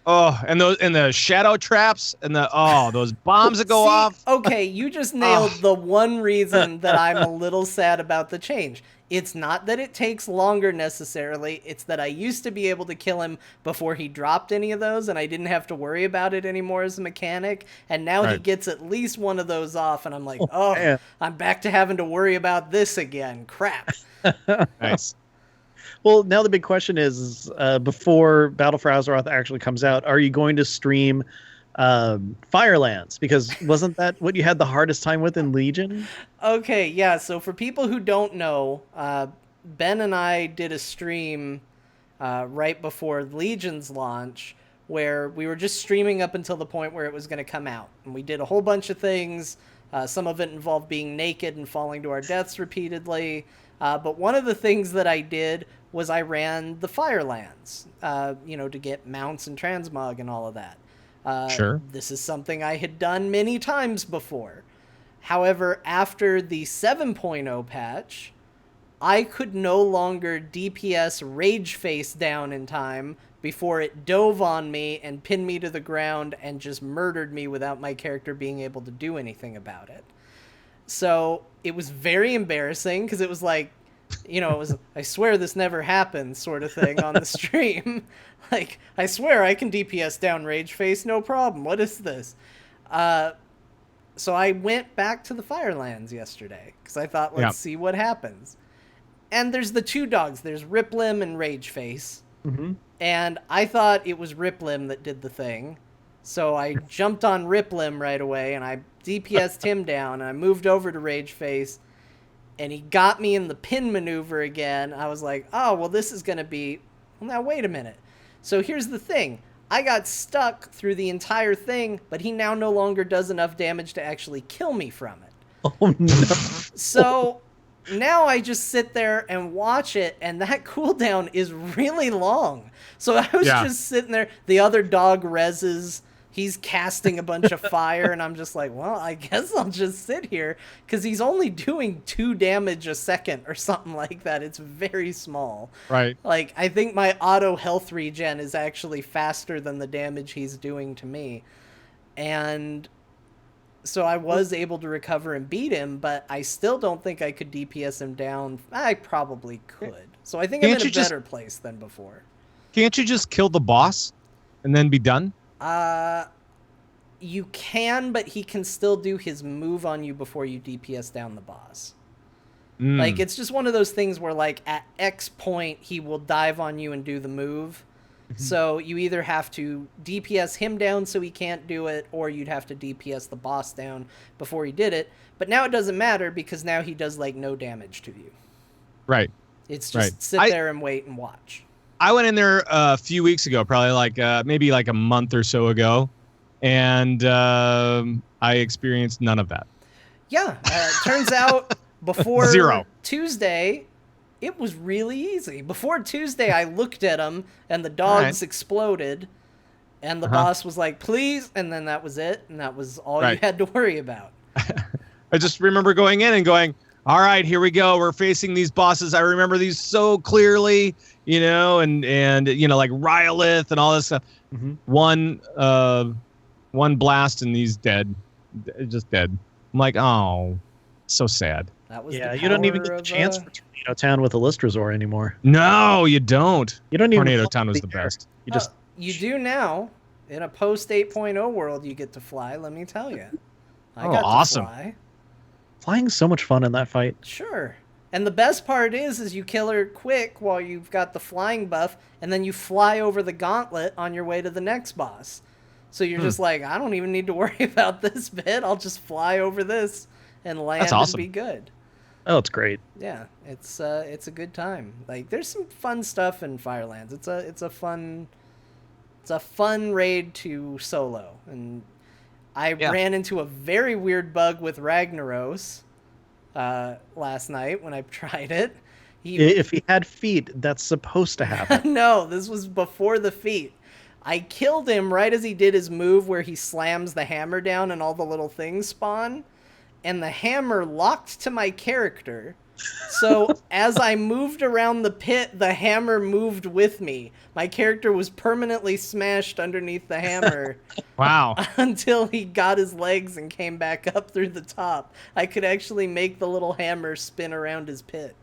Oh, and the shadow traps and those bombs that go off. Okay, you just nailed the one reason that I'm a little sad about the change. It's not that it takes longer necessarily. It's that I used to be able to kill him before he dropped any of those, and I didn't have to worry about it anymore as a mechanic. And now he gets at least one of those off, and I'm like, man. I'm back to having to worry about this again. Crap. Nice. Well, now the big question is, before Battle for Azeroth actually comes out, are you going to stream Firelands? Because wasn't that what you had the hardest time with in Legion? Okay, yeah. So for people who don't know, Ben and I did a stream right before Legion's launch, where we were just streaming up until the point where it was going to come out. And we did a whole bunch of things. Some of it involved being naked and falling to our deaths repeatedly. But one of the things that I did was I ran the Firelands, to get mounts and transmog and all of that. Sure. This is something I had done many times before. However, after the 7.0 patch, I could no longer DPS Rage Face down in time before it dove on me and pinned me to the ground and just murdered me without my character being able to do anything about it. So it was very embarrassing, because it was like, it was, I swear this never happened sort of thing on the stream. Like, I swear I can DPS down Rage Face, no problem. What is this? So I went back to the Firelands yesterday, because I thought, let's see what happens. And there's the 2 dogs. There's Riplim and Rage Face. Mm-hmm. And I thought it was Riplim that did the thing. So I jumped on Riplim right away, and I DPS'd him down, and I moved over to Rage Face, and he got me in the pin maneuver again. I was like, oh, well, this is going to be... Well, now, wait a minute. So here's the thing. I got stuck through the entire thing, but he now no longer does enough damage to actually kill me from it. Oh, no. So now I just sit there and watch it, and that cooldown is really long. So I was just sitting there. The other dog reses. He's casting a bunch of fire, and I'm just like, well, I guess I'll just sit here, because he's only doing 2 damage a second or something like that. It's very small. Right. Like, I think my auto health regen is actually faster than the damage he's doing to me. And So I was able to recover and beat him, but I still don't think I could DPS him down. I probably could. So I think I'm in a better place than before. Can't you just kill the boss and then be done? You can, but he can still do his move on you before you DPS down the boss. Like, it's just one of those things where, like, at X point, he will dive on you and do the move. So you either have to DPS him down so he can't do it, or you'd have to DPS the boss down before he did it. But now it doesn't matter because now he does, like, no damage to you. Right. It's just sit there and wait and watch. I went in there a few weeks ago, probably like maybe like a month or so ago, and I experienced none of that. Yeah. Turns out before Zero. Tuesday, it was really easy. Before Tuesday, I looked at him, and the dogs exploded, and the boss was like, please, and then that was it, and that was all you had to worry about. I just remember going in and going, all right, here we go. We're facing these bosses. I remember these so clearly, you know, and you know, like Rylith and all this stuff. One blast and he's dead. Just dead. I'm like, oh, so sad. That was you don't even get the chance for Tornado Town with Illustrasaur anymore. No, you don't. You don't even. Tornado Town was the best. You do now. In a post 8.0 world, you get to fly. Let me tell you. I got awesome. to fly. Flying's so much fun in that fight. Sure. And the best part is you kill her quick while you've got the flying buff, and then you fly over the gauntlet on your way to the next boss. So you're just like, I don't even need to worry about this bit. I'll just fly over this and land and be good. Oh, it's great. Yeah, it's a good time. Like, there's some fun stuff in Firelands. It's a fun raid to solo. And I ran into a very weird bug with Ragnaros last night when I tried it. If he had feet, that's supposed to happen. No, this was before the feet. I killed him right as he did his move where he slams the hammer down and all the little things spawn. And the hammer locked to my character. So as I moved around the pit, the hammer moved with me. My character was permanently smashed underneath the hammer. Wow. Until he got his legs and came back up through the top. I could actually make the little hammer spin around his pit.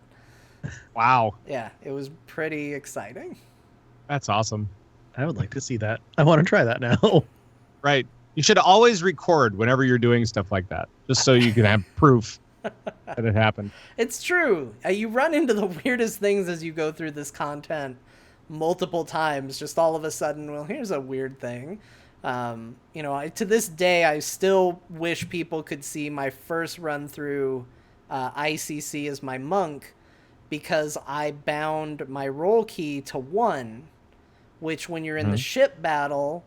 Wow. Yeah, it was pretty exciting. That's awesome. I would like to see that. I want to try that now. Right. You should always record whenever you're doing stuff like that, just so you can have proof that it happened. It's true. You run into the weirdest things as you go through this content multiple times. Just all of a sudden, well, here's a weird thing. You know, to this day, I still wish people could see my first run through ICC as my monk, because I bound my roll key to 1, which when you're in the ship battle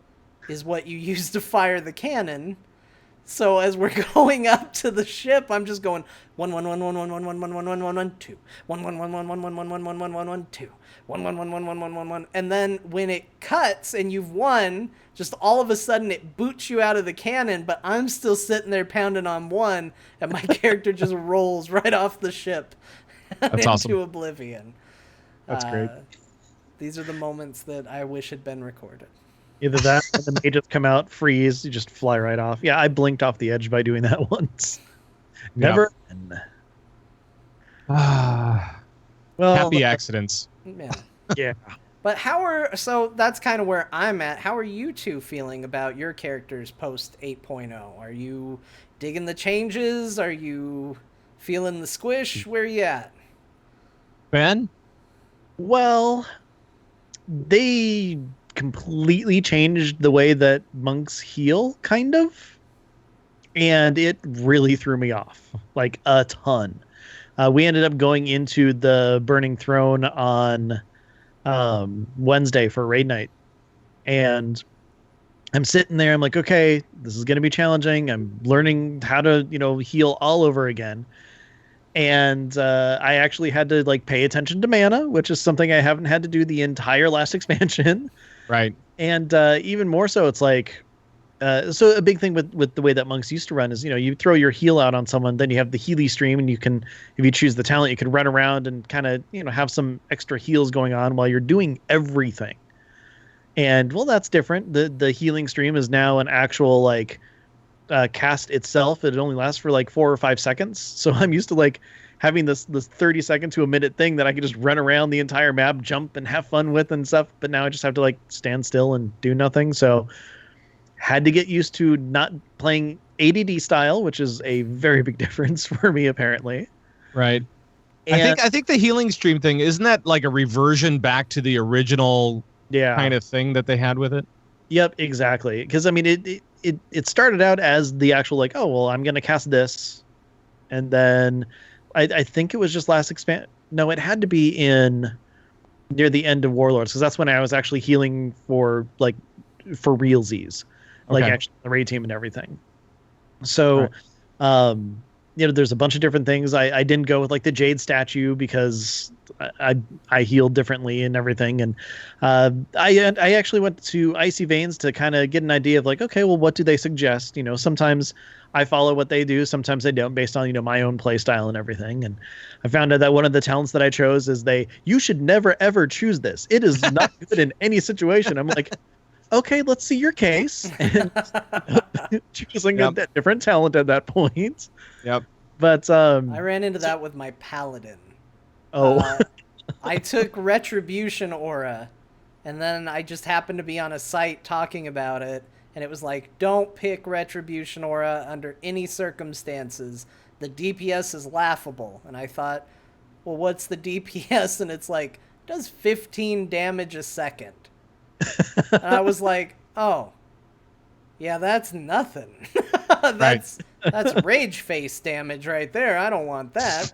is what you use to fire the cannon. So as we're going up to the ship, I'm just going 1 1 1 1 1 1 1 1 1 1 1 1 2 1 1 1 1 1 1 1 1 1 1 1 1 2 1 1 1 1 1 1 1 1, and then when it cuts and you've won, just all of a sudden it boots you out of the cannon, but I'm still sitting there pounding on 1, and my character just rolls right off the ship into awesome. oblivion. That's great. These are the moments that I wish had been recorded. Either that or the mages come out, freeze, you just fly right off. Yeah, I blinked off the edge by doing that once. Never. Well, happy accidents. Yeah. Yeah. But so that's kind of where I'm at. How are you two feeling about your characters post 8.0? Are you digging the changes? Are you feeling the squish? Where are you at? Ben? Well, they completely changed the way that monks heal, kind of. And it really threw me off, like a ton. We ended up going into the Burning Throne on Wednesday for raid night. And I'm sitting there, I'm like, okay, this is going to be challenging. I'm learning how to, heal all over again. And I actually had to pay attention to mana, which is something I haven't had to do the entire last expansion. Right. And even more so, it's so a big thing with the way that monks used to run is, you throw your heal out on someone, then you have the Healy stream, and you can, if you choose the talent, you can run around and kind of, have some extra heals going on while you're doing everything. And well, that's different. The healing stream is now an actual cast itself, it only lasts for like 4 or 5 seconds. So I'm used to like having this 30-second to a minute thing that I could just run around the entire map, jump and have fun with and stuff. But now I just have to like stand still and do nothing. So had to get used to not playing ADD style, which is a very big difference for me apparently. Right. And I think the healing stream thing, isn't that like a reversion back to the original kind of thing that they had with it? Yep, exactly. Because I mean, it started out as the actual like, oh well, I'm gonna cast this, and then I think it was just last expand. No, it had to be in near the end of Warlords, because that's when I was actually healing for realsies, like actually the raid team and everything. So, there's a bunch of different things. I didn't go with like the Jade statue because I healed differently and everything. And I actually went to Icy Veins to kind of get an idea of like, okay, well, what do they suggest? Sometimes I follow what they do. Sometimes I don't, based on, my own play style and everything. And I found out that one of the talents that I chose is you should never, ever choose this. It is not good in any situation. I'm like, okay, let's see your case. And choosing a different talent at that point. Yep. But I ran into that with my paladin. Oh. I took Retribution Aura, and then I just happened to be on a site talking about it, and it was like, don't pick Retribution Aura under any circumstances. The DPS is laughable. And I thought, well, what's the DPS? And it's like, it does 15 damage a second. And I was like, oh, yeah, that's nothing. That's rage face damage right there. I don't want that.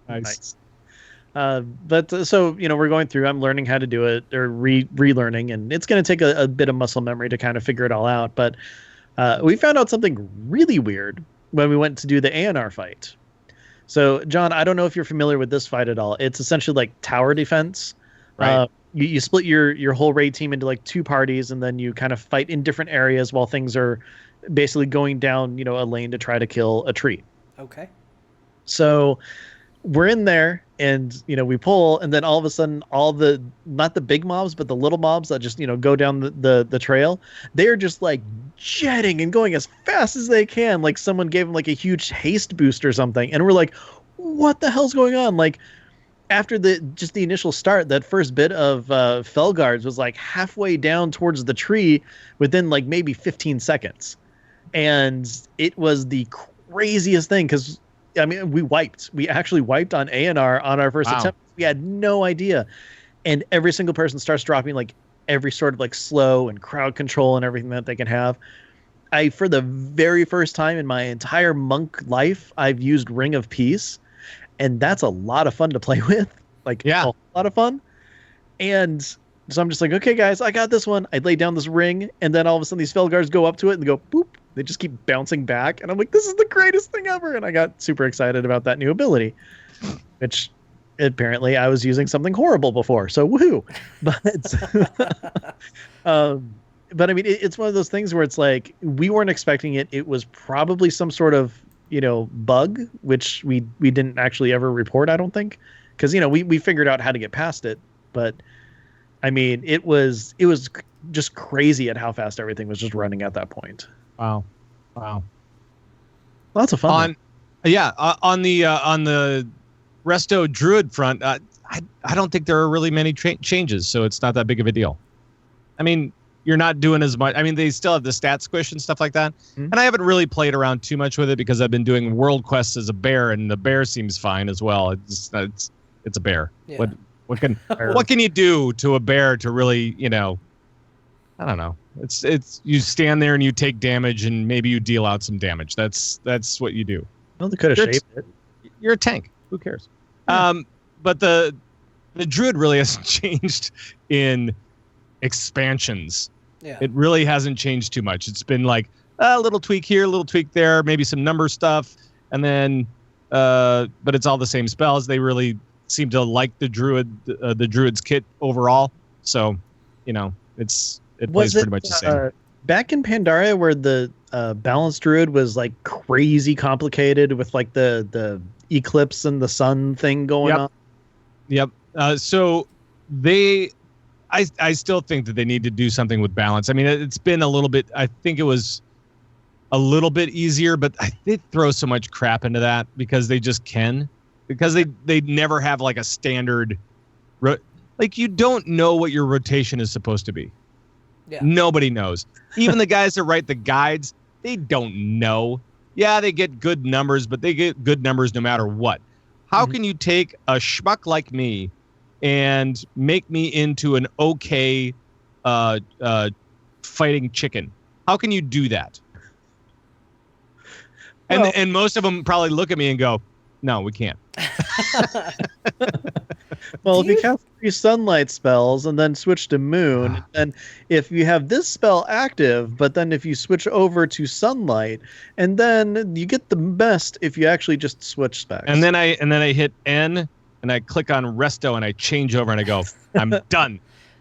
Nice. But so, we're going through, I'm learning how to do it, or relearning, and it's going to take a bit of muscle memory to kind of figure it all out. But we found out something really weird when we went to do the ANR fight. So, John, I don't know if you're familiar with this fight at all. It's essentially like tower defense. Right. You split your whole raid team into like 2 parties, and then you kind of fight in different areas while things are basically going down, a lane to try to kill a tree. Okay. So we're in there, and we pull, and then all of a sudden, not the big mobs, but the little mobs that just go down the trail, they're just like jetting and going as fast as they can, like someone gave them like a huge haste boost or something, and we're like, what the hell's going on? Like, after the initial start, that first bit of Felguards was like halfway down towards the tree within like maybe 15 seconds. And it was the craziest thing, because I mean, we actually wiped on ANR on our first attempt. We had no idea. And every single person starts dropping like every sort of like slow and crowd control and everything that they can have. For the very first time in my entire monk life, I've used Ring of Peace. And that's a lot of fun to play with. A lot of fun. And so I'm just like, okay, guys, I got this one. I lay down this ring, and then all of a sudden these Felguards go up to it and go, boop. They just keep bouncing back. And I'm like, this is the greatest thing ever. And I got super excited about that new ability, which apparently I was using something horrible before. So woohoo. But I mean, it's one of those things where it's like, we weren't expecting it. It was probably some sort of, bug, which we didn't actually ever report, I don't think, because we figured out how to get past it. But I mean, it was just crazy at how fast everything was just running at that point. Wow. Lots of fun. On the Resto Druid front, I don't think there are really many changes, so it's not that big of a deal. I mean, you're not doing as much. I mean, they still have the stat squish and stuff like that. Mm-hmm. And I haven't really played around too much with it because I've been doing world quests as a bear, and the bear seems fine as well. It's a bear. Yeah. What can you do to a bear to really, I don't know. It's you stand there and you take damage, and maybe you deal out some damage. That's what you do. Well, they could have shaped it. You're a tank. Who cares? Yeah. But the druid really hasn't changed in expansions. Yeah. It really hasn't changed too much. It's been like a little tweak here, a little tweak there, maybe some number stuff, and then but it's all the same spells. They really seem to like the druid's kit overall. So, it plays pretty much the same. Back in Pandaria, where the balanced druid was like crazy complicated with like the eclipse and the sun thing going on. Yep. So I still think that they need to do something with balance. I mean, it's been a little bit. I think it was a little bit easier, but they throw so much crap into that because they just can. Because they never have like a standard, like you don't know what your rotation is supposed to be. Yeah. Nobody knows. Even the guys that write the guides, they don't know. Yeah, they get good numbers, but they get good numbers no matter what. How can you take a schmuck like me and make me into an okay fighting chicken? How can you do that? And most of them probably look at me and go, no, we can't. Well, if you cast 3 sunlight spells and then switch to moon, and if you have this spell active, but then if you switch over to sunlight, and then you get the best if you actually just switch specs. And then I hit N and I click on Resto and I change over and I go, I'm done.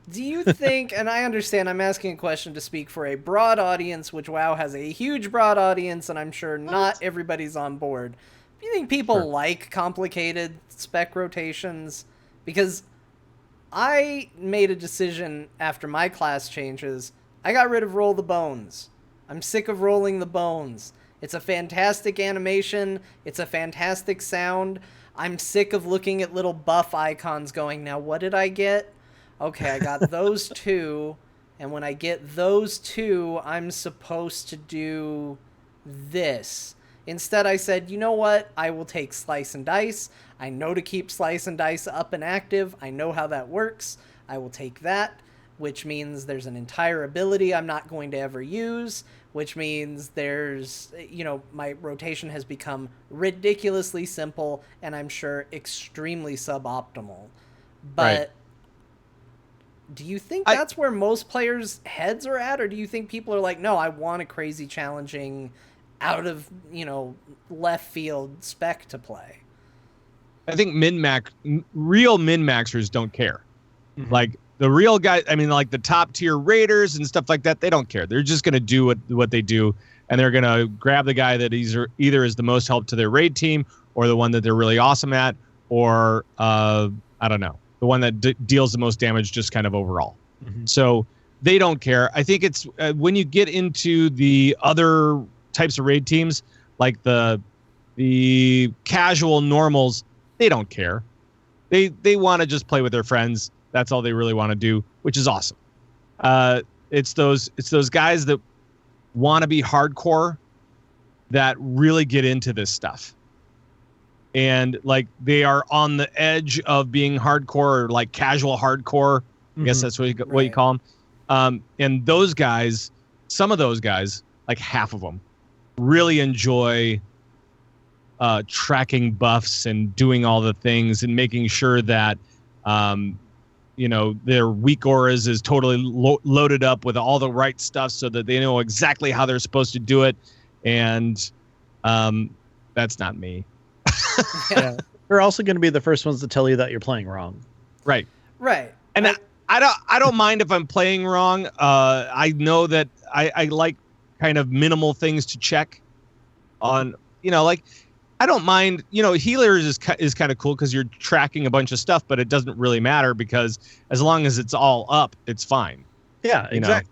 Do you think, and I understand I'm asking a question to speak for a broad audience, which WoW has a huge broad audience, and I'm sure not everybody's on board. Do you think people like complicated spec rotations? Because I made a decision after my class changes. I got rid of Roll the Bones. I'm sick of rolling the bones. It's a fantastic animation. It's a fantastic sound. I'm sick of looking at little buff icons going, now what did I get? Okay, I got those 2. And when I get those 2, I'm supposed to do this. Instead, I said, you know what? I will take Slice and Dice. I know to keep Slice and Dice up and active. I know how that works. I will take that, which means there's an entire ability I'm not going to ever use, which means there's, my rotation has become ridiculously simple and I'm sure extremely suboptimal. But do you think that's where most players' heads are at? Or do you think people are like, no, I want a crazy challenging out of, left field spec to play? I think real min-maxers don't care. Like the real guys, I mean, like the top tier raiders and stuff like that, they don't care. They're just going to do what they do, and they're going to grab the guy that either is the most help to their raid team, or the one that they're really awesome at, or I don't know, the one that deals the most damage just kind of overall. So they don't care. I think it's when you get into the other types of raid teams, like the casual normals, they don't care. They want to just play with their friends. That's all they really want to do, which is awesome. It's those guys that want to be hardcore that really get into this stuff. And like they are on the edge of being hardcore, or like casual hardcore. I guess that's what you call them. And those guys, some of those guys, like half of them, really enjoy tracking buffs and doing all the things and making sure that their weak auras is totally loaded up with all the right stuff so that they know exactly how they're supposed to do it. And that's not me. Yeah. They're also going to be the first ones to tell you that you're playing wrong. Right. And I don't mind if I'm playing wrong. I know that I like kind of minimal things to check on, like I don't mind, healers is kind of cool because you're tracking a bunch of stuff, but it doesn't really matter because as long as it's all up, it's fine. Yeah, exactly.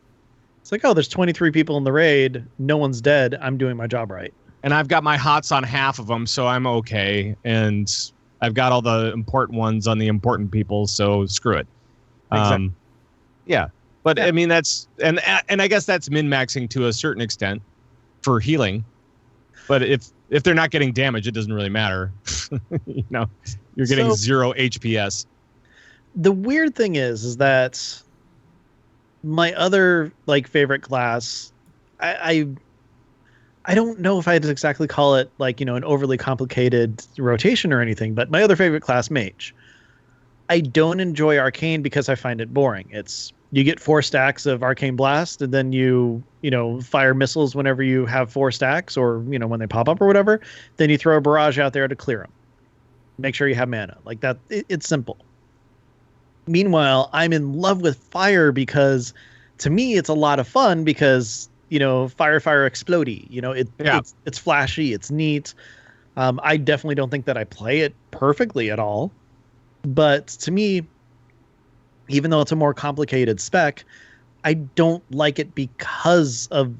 It's like, oh, there's 23 people in the raid. No one's dead. I'm doing my job right. And I've got my HOTS on half of them, so I'm okay. And I've got all the important ones on the important people, so screw it. Exactly. Yeah. But I mean, that's, and I guess that's min-maxing to a certain extent for healing. But if they're not getting damage, it doesn't really matter. You're getting 0 HPS. The weird thing is that my other favorite class, I don't know if I'd exactly call it an overly complicated rotation or anything, but my other favorite class, Mage. I don't enjoy Arcane because I find it boring. You get 4 stacks of Arcane Blast, and then you fire missiles whenever you have 4 stacks, or when they pop up or whatever. Then you throw a barrage out there to clear them. Make sure you have mana. Like that, it's simple. Meanwhile, I'm in love with fire because, to me, it's a lot of fun because fire explodey. It's flashy, it's neat. I definitely don't think that I play it perfectly at all, but to me, even though it's a more complicated spec, I don't like it because of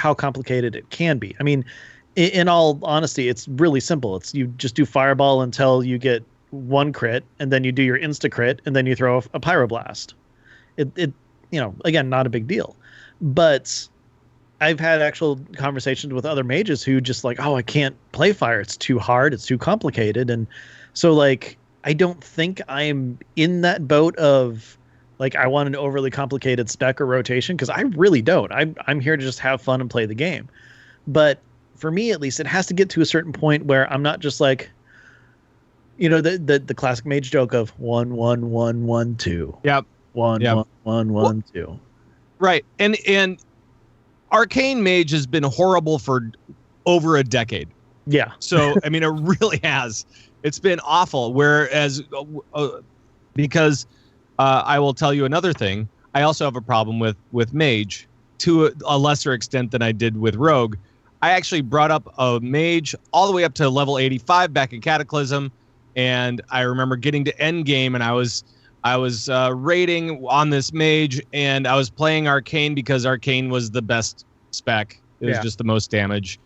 how complicated it can be. I mean, in all honesty, it's really simple. It's you just do fireball until you get one crit, and then you do your insta crit, and then you throw a pyroblast. It again, not a big deal. But I've had actual conversations with other mages who just like, oh, I can't play fire. It's too hard. It's too complicated. And so like, I don't think I'm in that boat of like, I want an overly complicated spec or rotation, because I really don't. I'm here to just have fun and play the game. But for me, at least, it has to get to a certain point where I'm not just like, the classic mage joke of 1 1 1 1 2. Yep. 1 1 1 1 2. Right. And Arcane Mage has been horrible for over a decade. Yeah. So I mean, it really has. It's been awful. Whereas, because I will tell you another thing. I also have a problem with Mage to a lesser extent than I did with Rogue. I actually brought up a Mage all the way up to level 85 back in Cataclysm, and I remember getting to end game, and I was raiding on this Mage, and I was playing Arcane because Arcane was the best spec. It was just the most damage,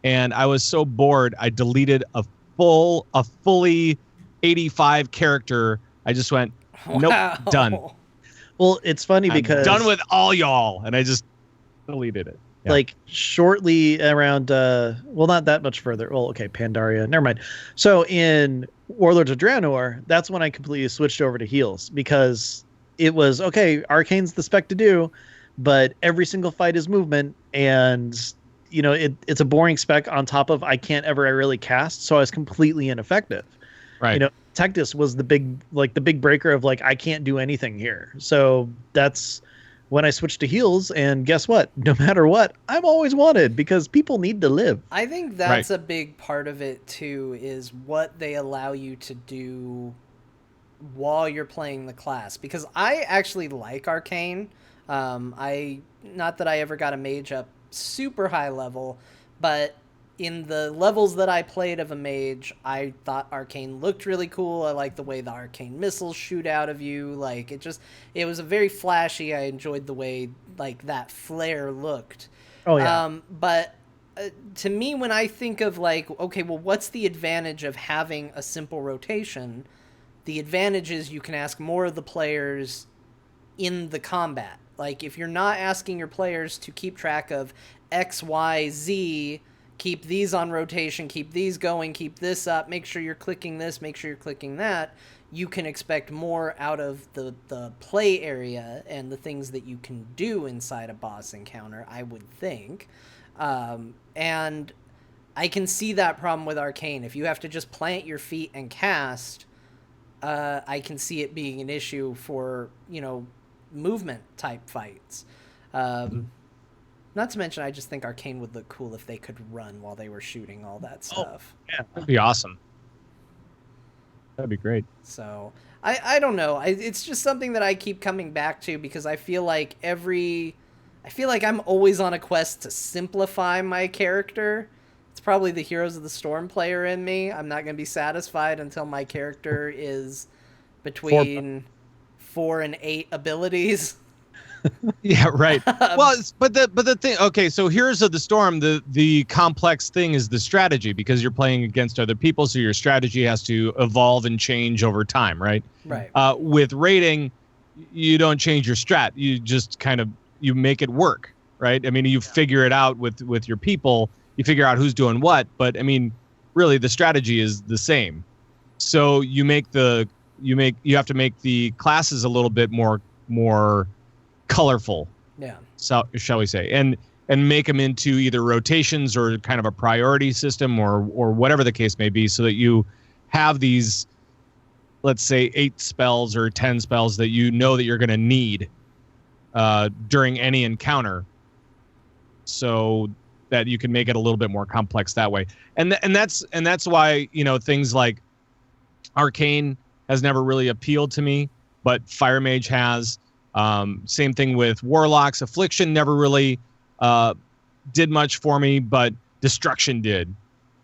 and I was so bored. I deleted a fully 85 character. I just went, nope, done. Well, it's funny because I'm done with all y'all, and I just deleted it. Yeah. Like shortly around, not that much further. Well, okay, Pandaria, never mind. So in Warlords of Draenor, that's when I completely switched over to heals, because it was, okay, Arcane's the spec to do, but every single fight is movement, and it's a boring spec on top of I can't ever really cast, so I was completely ineffective. Right. Tectis was the big breaker of like, I can't do anything here. So that's when I switched to heals, and guess what? No matter what, I'm always wanted, because people need to live. I think that's a big part of it too, is what they allow you to do while you're playing the class. Because I actually like Arcane. Not that I ever got a mage up super high level, but in the levels that I played of a mage, I thought Arcane looked really cool. I like the way the arcane missiles shoot out of you. Like, it was a very flashy. I enjoyed the way like that flare looked. Oh yeah. But to me, when I think of like, okay, well, what's the advantage of having a simple rotation? The advantage is you can ask more of the players in the combat. Like, if you're not asking your players to keep track of X, Y, Z, keep these on rotation, keep these going, keep this up, make sure you're clicking this, make sure you're clicking that, you can expect more out of the play area and the things that you can do inside a boss encounter, I would think. And I can see that problem with Arcane. If you have to just plant your feet and cast, I can see it being an issue for, movement type fights. Not to mention, I just think Arcane would look cool if they could run while they were shooting all that stuff. Oh, yeah, that'd be awesome. That'd be great. So, I don't know. It's just something that I keep coming back to, because I feel like I'm always on a quest to simplify my character. It's probably the Heroes of the Storm player in me. I'm not going to be satisfied until my character is between 4 and 8 abilities. Yeah, right. Well, but the thing, okay, so Heroes of the Storm, the complex thing is the strategy, because you're playing against other people, so your strategy has to evolve and change over time, right? Right. With raiding, you don't change your strat. You just you make it work, right? I mean, you figure it out with your people. You figure out who's doing what, but I mean, really, the strategy is the same. So you have to make the classes a little bit more colorful, so shall we say, and make them into either rotations or kind of a priority system or whatever the case may be, so that you have these, let's say, 8 spells or 10 spells that that you're going to need during any encounter, so that you can make it a little bit more complex that way. And that's why things like Arcane has never really appealed to me, but Fire Mage has. Same thing with Warlocks. Affliction never really did much for me, but Destruction did.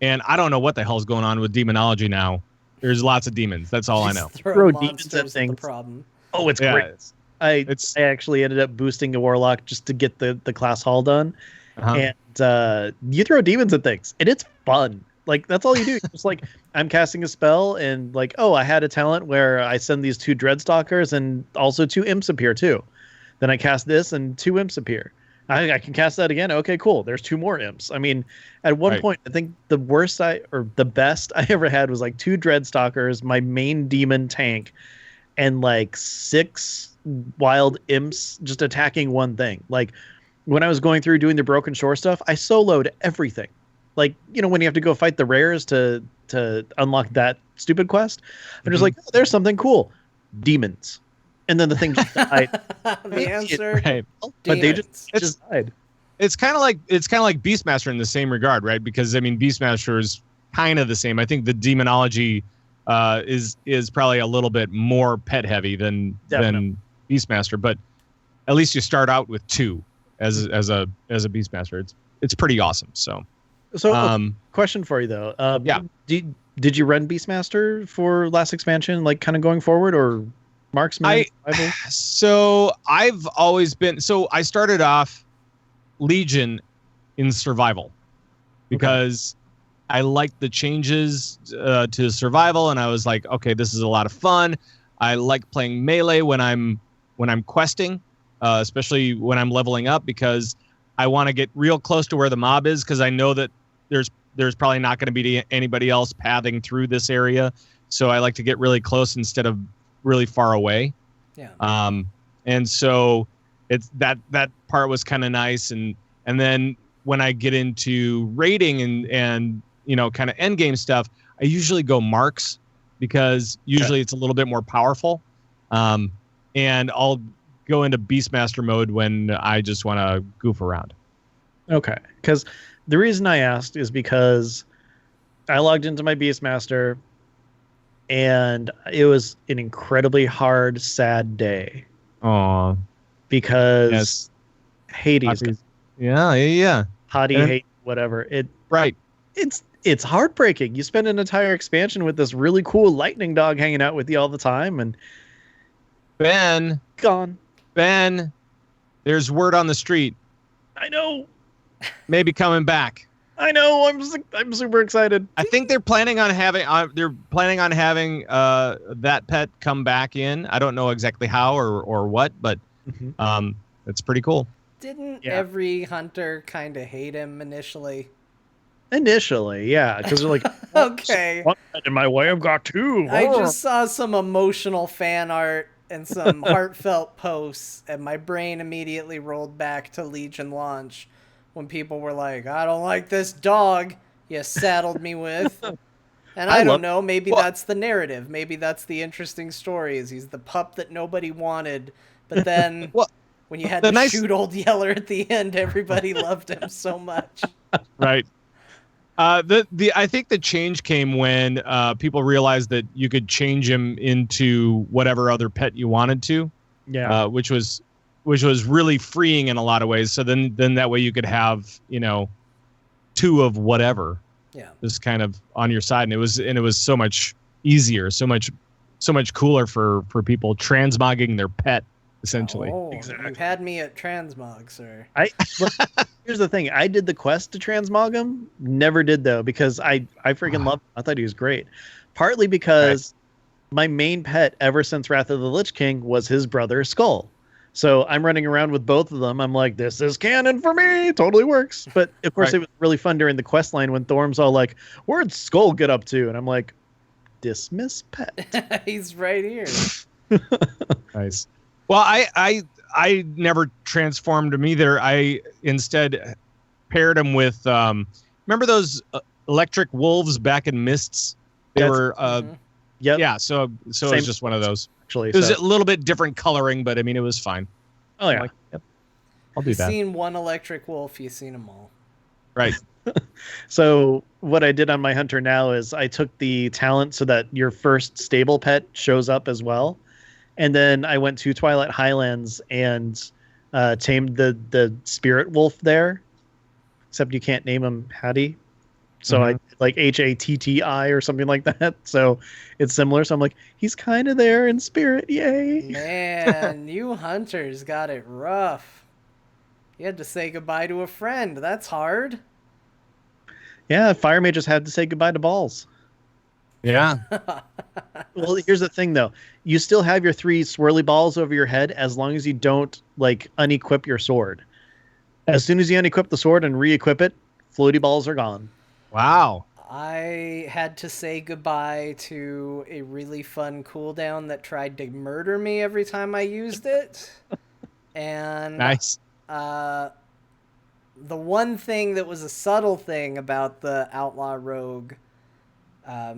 And I don't know what the hell's going on with Demonology now. There's lots of demons. That's all I know. Throw demons at things. The problem. Oh, it's great. I actually ended up boosting a Warlock just to get the class haul done. and you throw demons at things, and it's fun. Like, that's all you do. It's like, I'm casting a spell, and like, oh, I had a talent where I send these 2 Dreadstalkers, and also 2 imps appear too. Then I cast this, and 2 imps appear. I can cast that again. Okay, cool. There's 2 more imps. I mean, at one point, I think the best I ever had was like 2 Dreadstalkers, my main demon tank, and like 6 wild imps just attacking one thing. Like, when I was going through doing the Broken Shore stuff, I soloed everything. Like, when you have to go fight the rares to unlock that stupid quest, I'm just like, oh, there's something cool. Demons. And then the thing just died. The answer, right. But they just died. It's kind of like Beastmaster in the same regard, right? Because I mean, Beastmaster is kind of the same. I think the demonology is probably a little bit more pet heavy than Beastmaster, but at least you start out with 2 as a Beastmaster. It's pretty awesome. So question for you though. Yeah. Did you run Beastmaster for last expansion, like kind of going forward, or Marksman? So I've always been. So I started off Legion in survival because I liked the changes to survival, and I was like, okay, this is a lot of fun. I like playing melee when I'm questing, especially when I'm leveling up, because I want to get real close to where the mob is, because I know that there's probably not going to be anybody else pathing through this area. So I like to get really close instead of really far away. Yeah. And so it's that part was kind of nice. And then when I get into raiding and kind of end game stuff, I usually go marks, because usually it's a little bit more powerful. And I'll go into Beastmaster mode when I just want to goof around. Okay. Because the reason I asked is because I logged into my Beastmaster, and it was an incredibly hard, sad day. Aww. Because Hades. Yeah. Hades, whatever. Right. It's heartbreaking. You spend an entire expansion with this really cool lightning dog hanging out with you all the time, and Ben gone. Ben, there's word on the street. I know. Maybe coming back. I know. I'm super excited. I think they're planning on having that pet come back in. I don't know exactly how or what, but it's pretty cool. Didn't every hunter kind of hate him initially? Initially, yeah, because they're like, okay, one in my way, I've got 2. I just saw some emotional fan art and some heartfelt posts, and my brain immediately rolled back to Legion launch when people were like, I don't like this dog you saddled me with. And I don't know, maybe that's the narrative. Maybe that's the interesting story, is he's the pup that nobody wanted, but then when you had to shoot Old Yeller at the end, everybody loved him so much. Right. I think the change came when people realized that you could change him into whatever other pet you wanted to. Yeah. Which was really freeing in a lot of ways. So then that way you could have 2 of whatever. Yeah. Just kind of on your side, and it was so much easier, so much cooler for people transmogging their pet, essentially. Oh, exactly. You had me at transmog, sir. Here's the thing. I did the quest to transmog him. Never did, though, because I freaking loved him. I thought he was great. Partly because my main pet ever since Wrath of the Lich King was his brother Skull. So I'm running around with both of them. I'm like, this is canon for me. Totally works. But of course, it was really fun during the quest line when Thorm's all like, where'd Skull get up to? And I'm like, dismiss pet. He's right here. Nice. Well, I never transformed him either. I instead paired him with, remember those electric wolves back in Mists? They were, yeah. So it was just one of those. Actually, it was a little bit different coloring, but I mean, it was fine. Oh yeah, yep. I'll do that. You've seen one electric wolf, you've seen them all. Right. So what I did on my hunter now is I took the talent so that your first stable pet shows up as well. And then I went to Twilight Highlands and tamed the spirit wolf there. Except you can't name him Hattie. So I like Hatti or something like that. So it's similar. So I'm like, he's kind of there in spirit. Yay. Man, you hunters got it rough. You had to say goodbye to a friend. That's hard. Yeah, fire mages had to say goodbye to balls. Yeah. Well, here's the thing, though. You still have your 3 swirly balls over your head as long as you don't, like, unequip your sword. As soon as you unequip the sword and re-equip it, floaty balls are gone. Wow. I had to say goodbye to a really fun cooldown that tried to murder me every time I used it. And Nice. the one thing that was a subtle thing about the Outlaw Rogue,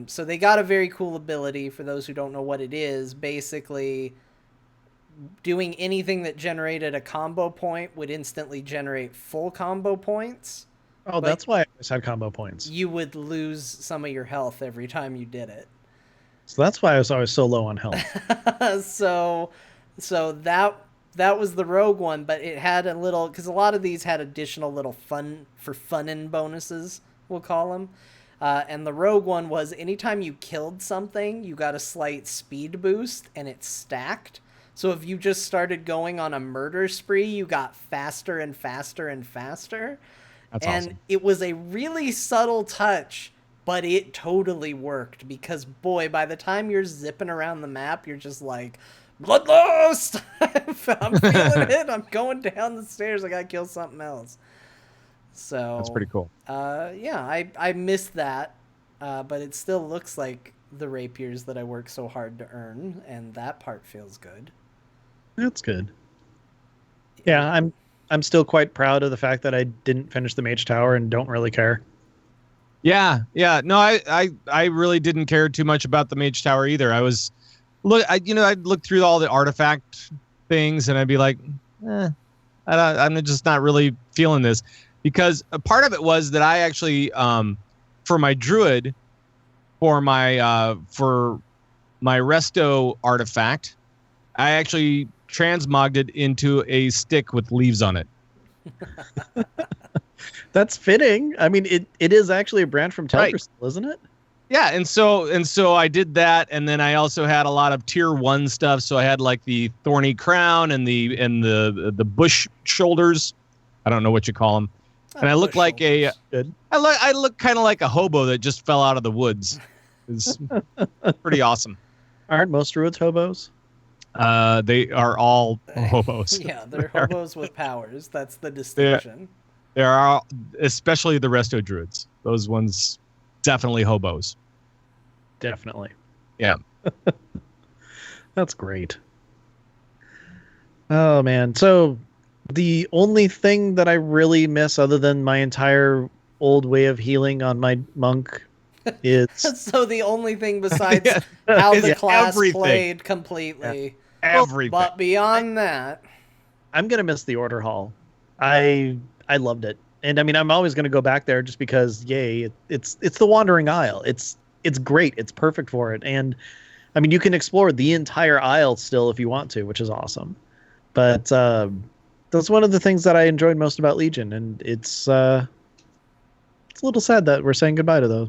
so they got a very cool ability. For those who don't know what it is, basically doing anything that generated a combo point would instantly generate full combo points. Oh, that's why I always had combo points. You would lose some of your health every time you did it. So that's why I was always so low on health. so that was the rogue one, but it had a little, because a lot of these had additional little fun-in bonuses, we'll call them. And the rogue one was anytime you killed something, you got a slight speed boost, and it stacked. So if you just started going on a murder spree, you got faster and faster and faster. That's and awesome. It was a really subtle touch, but it totally worked because, boy, by the time you're zipping around the map, you're just like, bloodlust! I'm feeling it. I'm going down the stairs. I gotta kill something else. So That's pretty cool. Yeah, I missed that, but it still looks like the rapiers that I worked so hard to earn, and that part feels good. That's good. Yeah, I'm still quite proud of the fact that I didn't finish the Mage Tower and don't really care. Yeah. No, I really didn't care too much about the Mage Tower either. I'd look through all the artifact things and I'd be like, I'm just not really feeling this, because a part of it was that I actually, for my druid, for my resto artifact, I actually transmogged it into a stick with leaves on it. That's fitting. I mean, it is actually a branch from Teldrassil, isn't it? Yeah, and so I did that, and then I also had a lot of tier 1 stuff. So I had like the thorny crown and the bush shoulders. I don't know what you call them. And I look like I look kind of like a hobo that just fell out of the woods. It's pretty awesome. Aren't most druids hobos? They are all hobos. Yeah, they're hobos with powers. That's the distinction. There are, especially the resto druids. Those ones, definitely hobos. Definitely. Yeah. That's great. Oh, man. So the only thing that I really miss other than my entire old way of healing on my monk is... So the only thing besides how the class played completely. Everything. But beyond that... I'm going to miss the Order Hall. I loved it. And I mean, I'm always going to go back there just because, yay, it's the Wandering Isle. It's great. It's perfect for it. And I mean, you can explore the entire isle still if you want to, which is awesome. But that's one of the things that I enjoyed most about Legion. And it's a little sad that we're saying goodbye to those.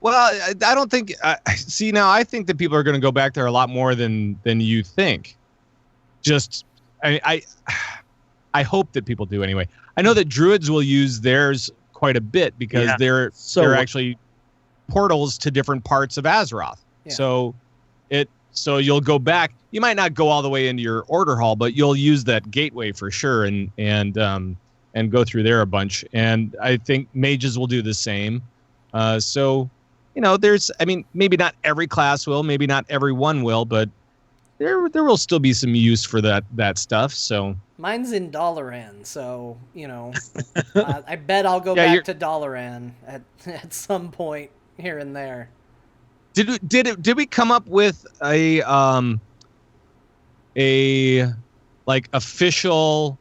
Well, I don't think. See, now I think that people are going to go back there a lot more than you think. Just, I hope that people do anyway. I know that druids will use theirs quite a bit because they're actually portals to different parts of Azeroth. Yeah. So you'll go back. You might not go all the way into your order hall, but you'll use that gateway for sure and go through there a bunch. And I think mages will do the same. So, maybe not every class will, maybe not everyone will, but there will still be some use for that stuff. So mine's in Dalaran, so I bet I'll go back to Dalaran at some point here and there. Did we come up with a like official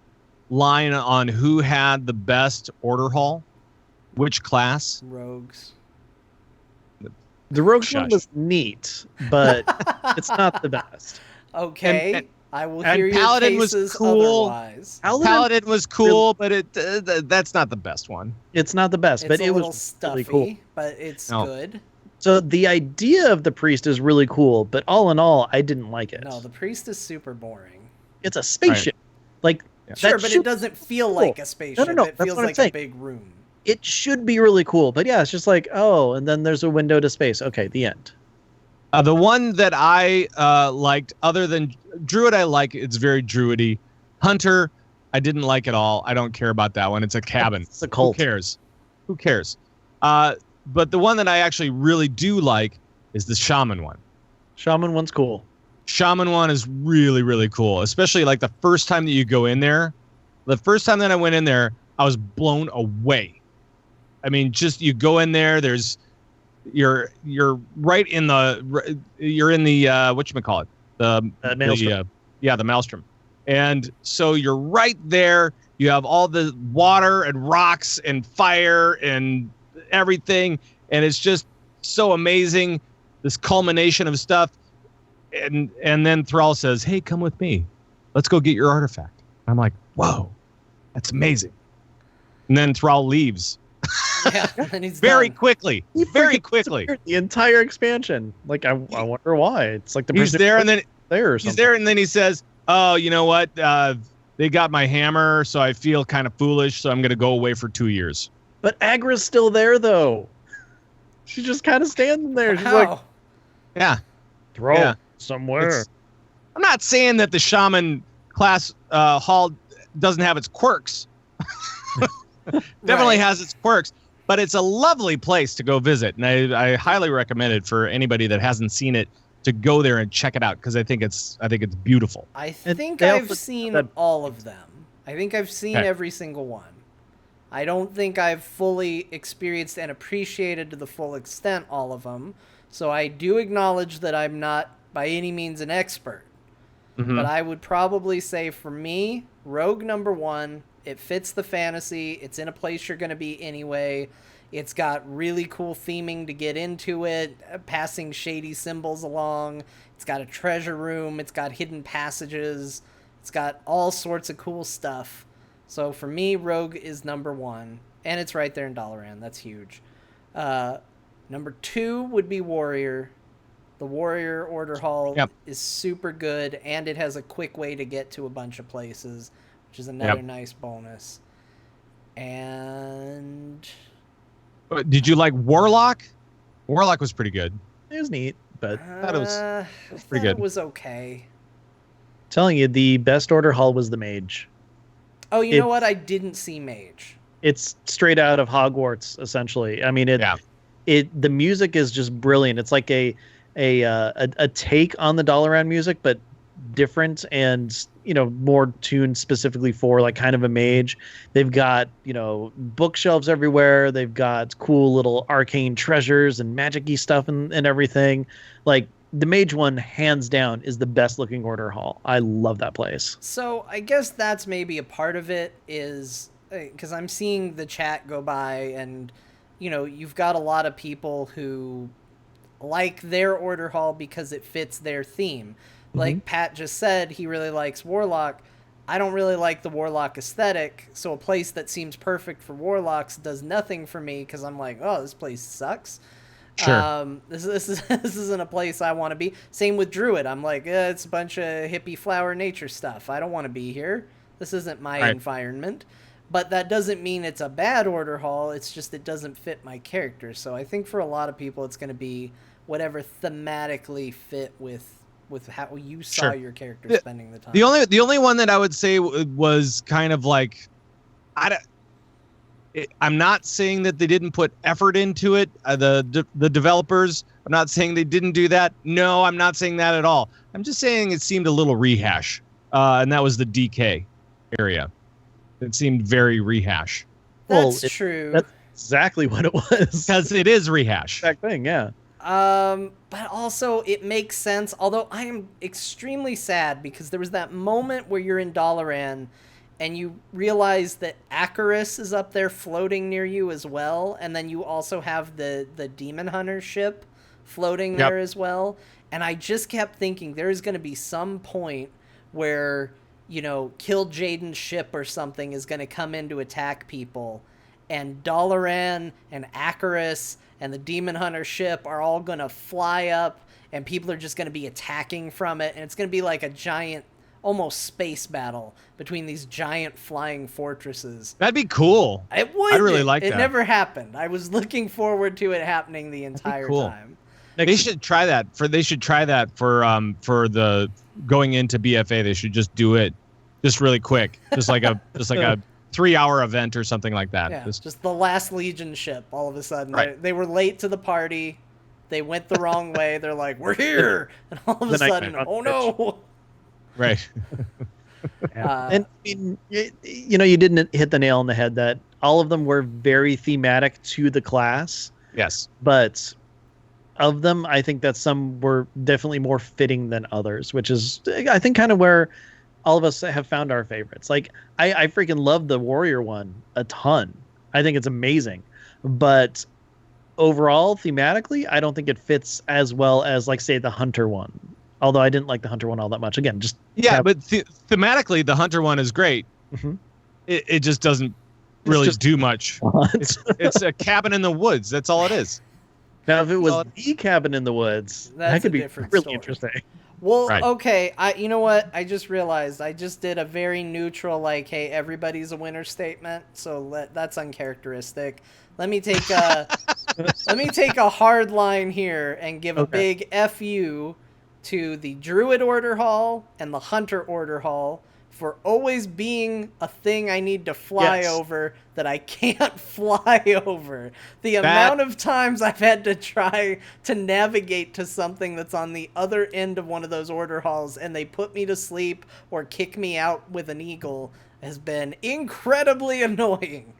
line on who had the best order hall? Which class? Rogues. The Rogues one was neat, but it's not the best. Okay. And I will hear your Paladin cases was cool. Otherwise. Paladin was cool, but that's not the best one. It's not the best, but it was stuffy, really cool. But it's good. So the idea of the priest is really cool, but all in all, I didn't like it. No, the priest is super boring. It's a spaceship. Right. Like Yeah. Sure, but it doesn't feel like a spaceship. No. It That's feels what I'm like saying. a big room. It should be really cool, but yeah, it's just like, oh, and then there's a window to space. Okay, the end. The one that I liked, other than Druid, I like. It's very Druidy. Hunter, I didn't like at all. I don't care about that one. It's a cabin. It's a cult. Who cares? Who cares? But the one that I actually really do like is the shaman one. Shaman one's cool. Shaman one is really, really cool, especially like the first time that you go in there. The first time that I went in there, I was blown away. I mean, just you go in there, you're right in the whatchamacallit, the maelstrom. the maelstrom. And so you're right there. You have all the water and rocks and fire and everything, and it's just so amazing, this culmination of stuff. And then Thrall says, "Hey, come with me. Let's go get your artifact." I'm like, "Whoa, that's amazing." And then Thrall leaves. Yeah, and he's very done. quickly. Very quickly. The entire expansion. Like, I wonder why. It's like the He's there, and then there or he's something. there, and then he says, "Oh, you know what? They got my hammer, so I feel kind of foolish. So I'm going to go away for 2 years." But Agra's still there, though. She's just kind of standing there. She's How? like, Yeah. throw Yeah. somewhere. I'm not saying that the shaman class hall doesn't have its quirks. Definitely Right. has its quirks, but it's a lovely place to go visit, and I highly recommend it for anybody that hasn't seen it to go there and check it out, because I think it's beautiful. I And think they I've also- seen that- all of them. I think I've seen Okay. every single one. I don't think I've fully experienced and appreciated to the full extent all of them. So I do acknowledge that I'm not by any means an expert. Mhm. But I would probably say for me, Rogue #1, it fits the fantasy. It's in a place you're going to be anyway. It's got really cool theming to get into it, passing shady symbols along. It's got a treasure room. It's got hidden passages. It's got all sorts of cool stuff. So for me, Rogue is #1. And it's right there in Dalaran. That's huge. #2 would be Warrior. The Warrior Order Hall Yep. is super good, and it has a quick way to get to a bunch of places, which is another nice bonus. And Did you like Warlock? Warlock was pretty good. It was neat, but thought it was I pretty thought good. it was okay. telling you, the best order hall was the mage. Oh, you know It's- what? I didn't see Mage. It's straight out of Hogwarts, essentially. I mean, the music is just brilliant. It's like a take on the Dalaran music, but different and more tuned specifically for like kind of a mage. They've got bookshelves everywhere. They've got cool little arcane treasures and magic-y stuff and everything. Like the mage one, hands down, is the best looking order hall. I love that place. So I guess that's maybe a part of it, is because I'm seeing the chat go by, and you've got a lot of people who like their order hall because it fits their theme. Like Pat just said, he really likes Warlock. I don't really like the Warlock aesthetic, so a place that seems perfect for Warlocks does nothing for me, because I'm like, oh, this place sucks. Sure. This isn't a place I want to be. Same with Druid. I'm like, it's a bunch of hippie flower nature stuff. I don't want to be here. This isn't my Right. environment. But that doesn't mean it's a bad order hall. It's just it doesn't fit my character. So I think for a lot of people, it's going to be whatever thematically fit with how you saw Sure. your character spending the time. The only one that I would say was kind of like, I'm not saying that they didn't put effort into it. The developers, I'm not saying they didn't do that. No, I'm not saying that at all. I'm just saying it seemed a little rehash, and that was the DK area. It seemed very rehash. That's Well, true. That's exactly what it was. Because it is rehash. Exact thing, yeah. But also it makes sense, although I am extremely sad because there was that moment where you're in Dalaran and you realize that Acarus is up there floating near you as well, and then you also have the Demon Hunter ship floating Yep. there as well. And I just kept thinking there is going to be some point where, Kill Jaden's ship or something is going to come in to attack people, and Dalaran and Acarus and the Demon Hunter ship are all going to fly up, and people are just going to be attacking from it, and it's going to be like a giant almost space battle between these giant flying fortresses. That'd be cool. It would. I'd really like it that. It never happened. I was looking forward to it happening the entire cool. time. They should try that for the going into BFA. They should just do it just really quick, just like a 3-hour event or something like that. Yeah, just the last Legion ship. All of a sudden, Right. they were late to the party. They went the wrong way. They're like, "We're here," and all of a sudden, oh no! Right. And I mean, you didn't hit the nail on the head that all of them were very thematic to the class. Yes. But of them, I think that some were definitely more fitting than others, which is, I think, kind of where all of us have found our favorites. Like, I freaking love the Warrior one a ton. I think it's amazing. But overall, thematically, I don't think it fits as well as, like, say, the Hunter one. Although I didn't like the Hunter one all that much. Again, just... Yeah, but thematically, the Hunter one is great. Mm-hmm. It just doesn't really do much. It's a cabin in the woods. That's all it is. Now, if it was the cabin in the woods, that could be really interesting. Well, right. Okay, you know what? I just realized I just did a very neutral, like, hey, everybody's a winner statement. So that's uncharacteristic. Let me take a hard line here and give a big FU to the Druid Order Hall and the Hunter Order Hall for always being a thing I need to fly over that I can't fly over. The amount of times I've had to try to navigate to something that's on the other end of one of those order halls and they put me to sleep or kick me out with an eagle has been incredibly annoying.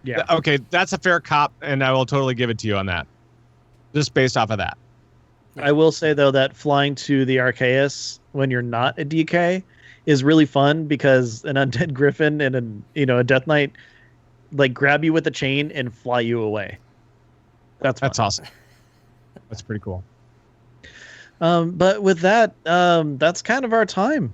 Yeah. Okay, that's a fair cop, and I will totally give it to you on that. Just based off of that. I will say, though, that flying to the Archaeus when you're not a DK is really fun because an undead griffin and a death knight like grab you with a chain and fly you away. That's awesome. That's pretty cool. But with that, that's kind of our time.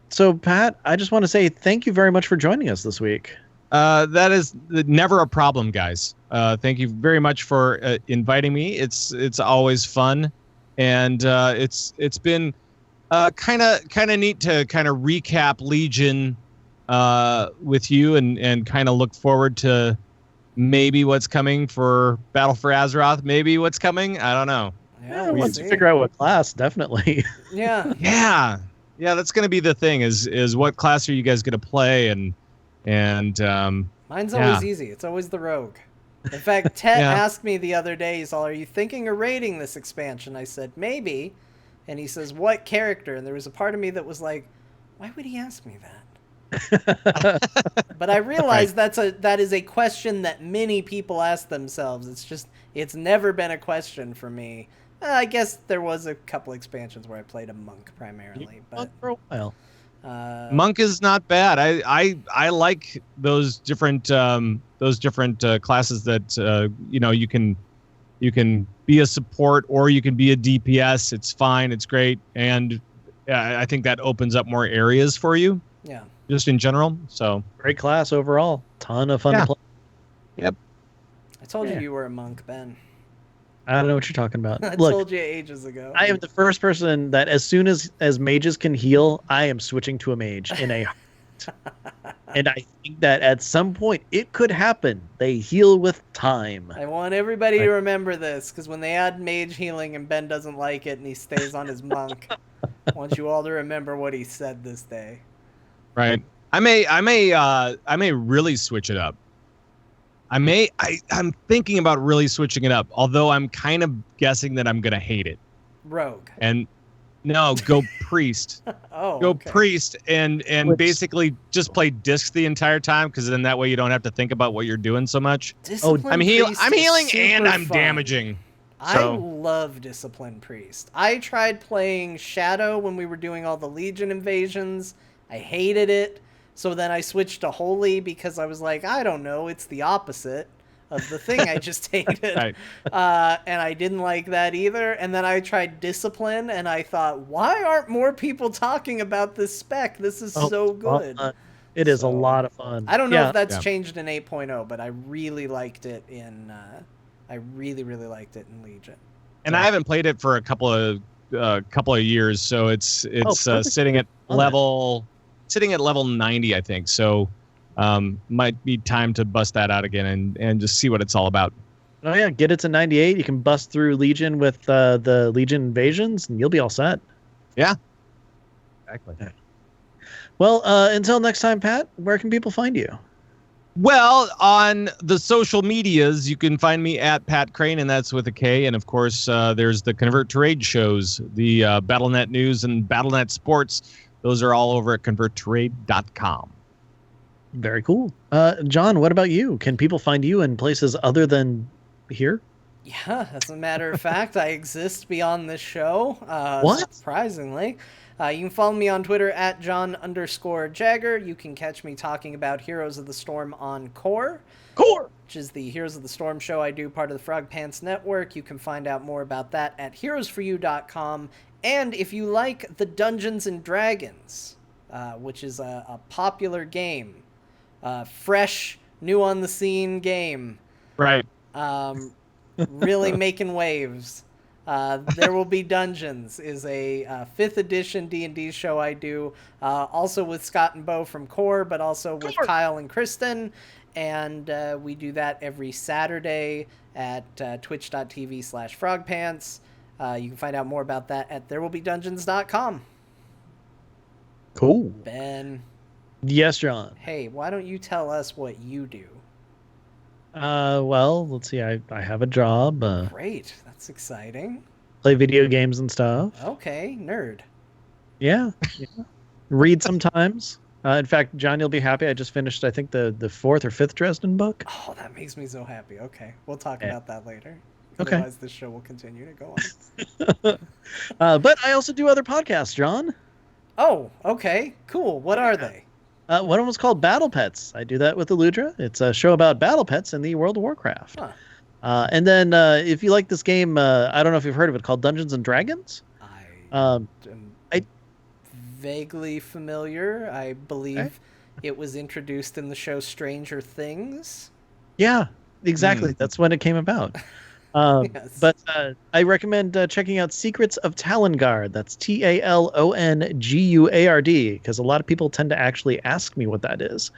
So Pat, I just want to say thank you very much for joining us this week. That is never a problem, guys. Thank you very much for inviting me. It's always fun, and it's been kind of neat to kind of recap Legion with you and kind of look forward to maybe what's coming for Battle for Azeroth. Maybe what's coming. I don't know. Yeah, once you figure out what class, definitely. Yeah. Yeah. That's going to be the thing. Is what class are you guys going to play and mine's always easy. It's always the rogue. In fact, Ted asked me the other day, he's all, "Are you thinking of raiding this expansion?" I said, "Maybe." And he says, "What character?" And there was a part of me that was like, why would he ask me that? But I realized that is a question that many people ask themselves. It's never been a question for me. I guess there was a couple expansions where I played a monk primarily, but for a while. Monk is not bad. I like those different classes that you can be a support or you can be a DPS. It's fine. It's great, and I think that opens up more areas for you. Yeah. Just in general. So great class overall. Ton of fun to play. Yep. I told you were a monk, Ben. I don't know what you're talking about. I told you ages ago. I am the first person that as soon as mages can heal, I am switching to a mage in a and I think that at some point it could happen. They heal with time. I want everybody to remember this, because when they add mage healing and Ben doesn't like it and he stays on his monk, I want you all to remember what he said this day. Right. I may really switch it up. I'm thinking about really switching it up, although I'm kind of guessing that I'm going to hate it. Rogue. And no, go priest. Priest and basically just play discs the entire time, because then that way you don't have to think about what you're doing so much. I'm healing and I'm damaging. So. I love Discipline Priest. I tried playing Shadow when we were doing all the Legion invasions. I hated it. So then I switched to Holy because I was like, I don't know, it's the opposite of the thing I just hated. Right. And I didn't like that either. And then I tried Discipline, and I thought, why aren't more people talking about this spec? This is so good. It is a lot of fun. I don't know if that's changed in 8.0, but I really liked it in... I really, really liked it in Legion. And I haven't played it for a couple of years, so it's sitting at sitting at level 90, I think. So might be time to bust that out again and just see what it's all about. Oh yeah, get it to 98. You can bust through Legion with the Legion invasions, and you'll be all set. Yeah, exactly. Well, until next time, Pat, where can people find you? Well, on the social medias, you can find me at Pat Krane, and that's with a K. And of course, there's the Convert to Raid shows, the BattleNet News and BattleNet Sports. Those are all over at converttoraid.com. Very cool. John, what about you? Can people find you in places other than here? Yeah, as a matter of fact, I exist beyond this show. What? Surprisingly. You can follow me on Twitter at John_Jagger. You can catch me talking about Heroes of the Storm on Core, which is the Heroes of the Storm show I do, part of the Frog Pants Network. You can find out more about that at heroesforyou.com. And if you like the Dungeons and Dragons, which is a popular game, fresh, new on the scene game, right? Really making waves. There Will Be Dungeons is a 5th edition D&D show I do, also with Scott and Bo from Core, but also with Kyle and Kristen, and we do that every Saturday at twitch.tv/frogpants. You can find out more about that at therewillbedungeons.com. Cool. Ben. Yes, John. Hey, why don't you tell us what you do? Well, let's see. I have a job. Great. That's exciting. Play video games and stuff. Okay, nerd. Yeah. Read sometimes. In fact, John, you'll be happy. I just finished, I think, the 4th or 5th Dresden book. Oh, that makes me so happy. Okay, we'll talk about that later. Okay. Otherwise, this show will continue to go on. But I also do other podcasts, John. Oh, okay. Cool. What are they? One of them is called Battle Pets. I do that with Eludra. It's a show about battle pets in the World of Warcraft. Huh. And then if you like this game, I don't know if you've heard of it, called Dungeons and Dragons. I'm vaguely familiar. I believe it was introduced in the show Stranger Things. Yeah, exactly. That's when it came about. Yes. But I recommend checking out Secrets of Talonguard. That's Talonguard, because a lot of people tend to actually ask me what that is,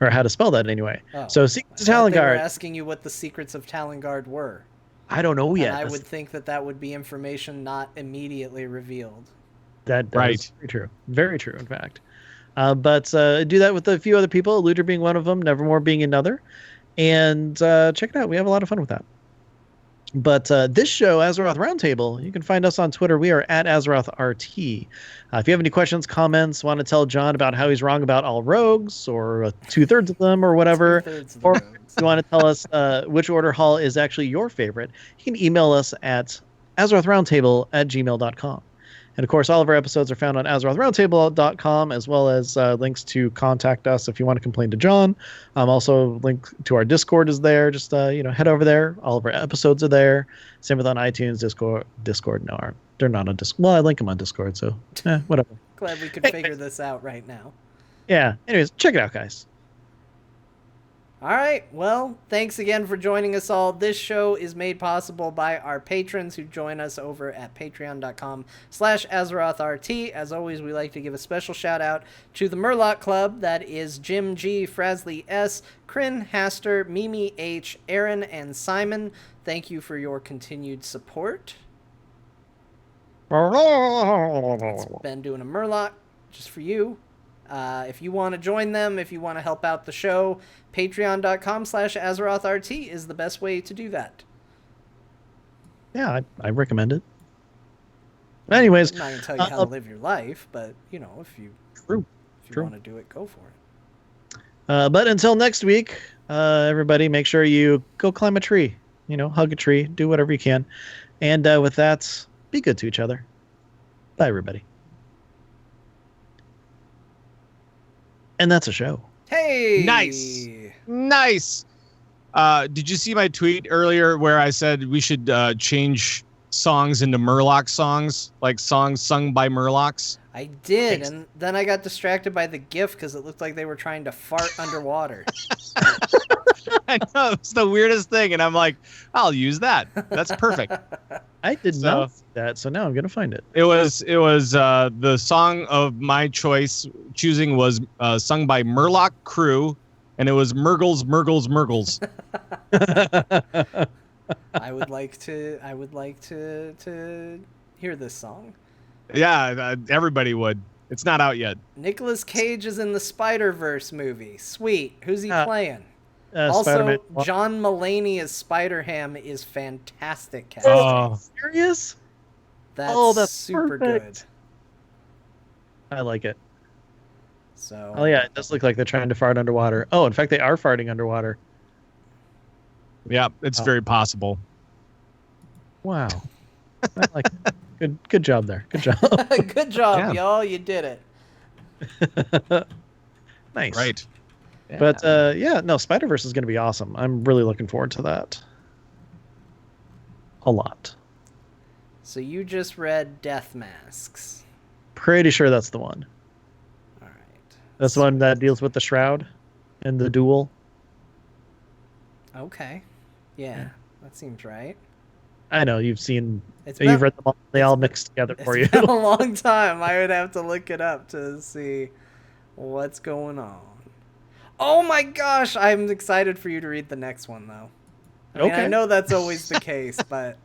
or how to spell that anyway. Oh, so Secrets of they were Talonguard. asking you what the Secrets of Talonguard were. I don't know yet. And I would think that would be information not immediately revealed. That is very true. Very true, in fact. But do that with a few other people, Eludra being one of them, Nevermore being another. And check it out. We have a lot of fun with that. But this show, Azeroth Roundtable, you can find us on Twitter. We are at AzerothRT. If you have any questions, comments, want to tell John about how he's wrong about all rogues, or 2/3 of them, or whatever, or if you want to tell us which Order Hall is actually your favorite, you can email us at AzerothRoundtable@gmail.com. And, of course, all of our episodes are found on AzerothRoundtable.com, as well as links to contact us if you want to complain to John. Also, link to our Discord is there. Just, head over there. All of our episodes are there. Same with on iTunes, Discord. No, they're not on Discord. Well, I link them on Discord, so whatever. Glad we could figure this out right now. Yeah. Anyways, check it out, guys. All right. Well, thanks again for joining us all. This show is made possible by our patrons who join us over at patreon.com/AzerothRT. As always, we like to give a special shout out to the Murloc Club. That is Jim G, Frasley S, Kryn, Haster, Mimi H, Aaron, and Simon. Thank you for your continued support. It's Ben doing a Murloc just for you. If you want to join them, if you want to help out the show, patreon.com/AzerothRT is the best way to do that. Yeah, I recommend it. Anyways, I'm not going to tell you how to live your life, but, if you want to do it, go for it. But until next week, everybody, make sure you go climb a tree, hug a tree, do whatever you can. And with that, be good to each other. Bye, everybody. And that's a show. Hey! Nice. Did you see my tweet earlier where I said we should change songs into Murloc songs, like songs sung by Murlocs. I did, and then I got distracted by the GIF because it looked like they were trying to fart underwater. I know, it's the weirdest thing, and I'm like, I'll use that. That's perfect. I did not see that, so now I'm gonna find it. It was the song of my choosing was sung by Murloc Crew, and it was Murgles, Murgles, Murgles. I would like to hear this song. Yeah, everybody would. It's not out yet. Nicolas Cage is in the Spider-Verse movie. Sweet. Who's he playing? Also, Spider-Man. John Mulaney as Spider-Ham is fantastic casting. Oh, Serious? That's super perfect. good. I like it. So. Oh yeah, it does look like they're trying to fart underwater. Oh, in fact, they are farting underwater. yeah, it's very possible. Wow. I like it. Good job there. Good job. Good job, Yeah. y'all. You did it. Nice. Right. Yeah. But no, Spider-Verse is going to be awesome. I'm really looking forward to that. A lot. So you just read Death Masks. Pretty sure that's the one. All right. That's the one that deals with the shroud and the duel. Okay. Yeah, that seems right. I know you've seen. It's You've read them all. They all mixed together for you. It's been a long time. I would have to look it up to see what's going on. Oh my gosh, I'm excited for you to read the next one, though. I mean, I know that's always the case, but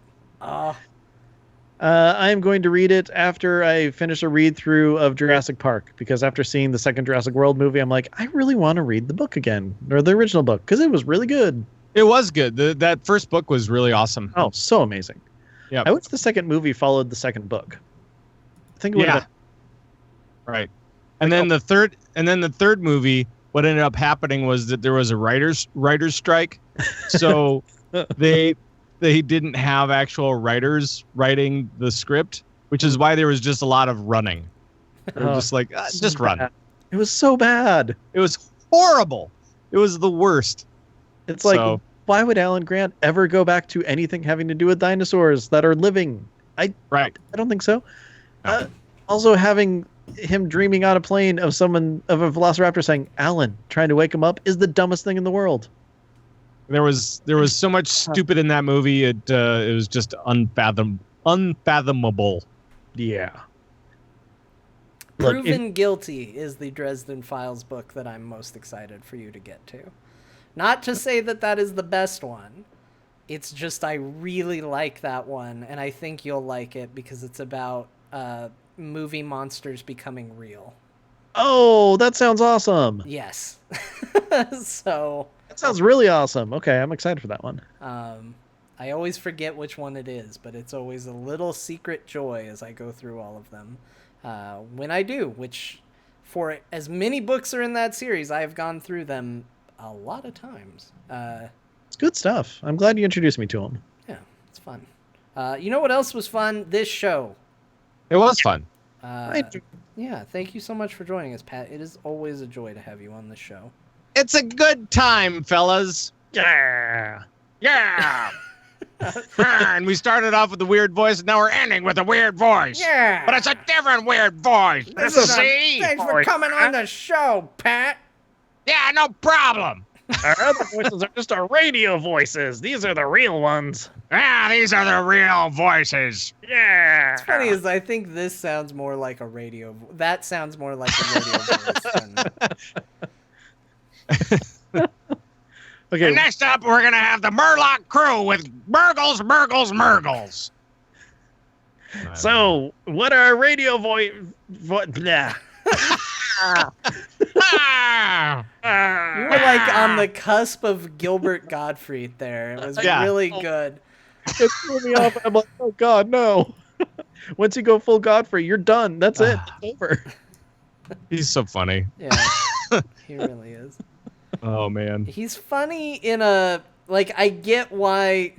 I'm going to read it after I finish a read through of Jurassic Park, because after seeing the second Jurassic World movie, I'm like, I really want to read the book again, or the original book, because it was really good. It was good. That first book was really awesome. Oh, so amazing. Yeah. I wish the second movie followed the second book. I think it would have been. Right. And then the third movie, what ended up happening was that there was a writers strike. So they didn't have actual writers writing the script, which is why there was just a lot of running. They were just like, just run. Bad. It was so bad. It was horrible. It was the worst. It's like, why would Alan Grant ever go back to anything having to do with dinosaurs that are living? I don't think so. No. Also, having him dreaming on a plane of a velociraptor saying "Alan," trying to wake him up, is the dumbest thing in the world. There was so much stupid in that movie. It was just unfathomable. Yeah. Proven Guilty is the Dresden Files book that I'm most excited for you to get to. Not to say that is the best one. It's just I really like that one, and I think you'll like it because it's about movie monsters becoming real. Oh, that sounds awesome. Yes. So... That sounds really awesome. Okay, I'm excited for that one. I always forget which one it is, but it's always a little secret joy as I go through all of them. When I do, which for as many books are in that series, I have gone through them a lot of times. It's good stuff. I'm glad you introduced me to them. Yeah, it's fun. You know what else was fun? This show. It was fun. Yeah, thank you so much for joining us, Pat. It is always a joy to have you on this show. It's a good time, fellas. Yeah. Yeah. And we started off with a weird voice, and now we're ending with a weird voice. Yeah. But it's a different weird voice. Thanks for coming on the show, Pat. Yeah, no problem. Our other voices are just our radio voices. These are the real ones. Yeah, these are the real voices. Yeah. What's funny is I think this sounds more like a radio. That sounds more like a radio voice. Okay. And next up, we're going to have the Murloc Crew with Murgles, Murgles, Murgles. So, what are radio voice... Blah. You were like on the cusp of Gilbert Gottfried there. It was really good. It threw me off. I'm like, oh God, no. Once you go full Godfrey, you're done. That's it. It's over. He's so funny. Yeah, he really is. Oh man, he's funny in a like. I get why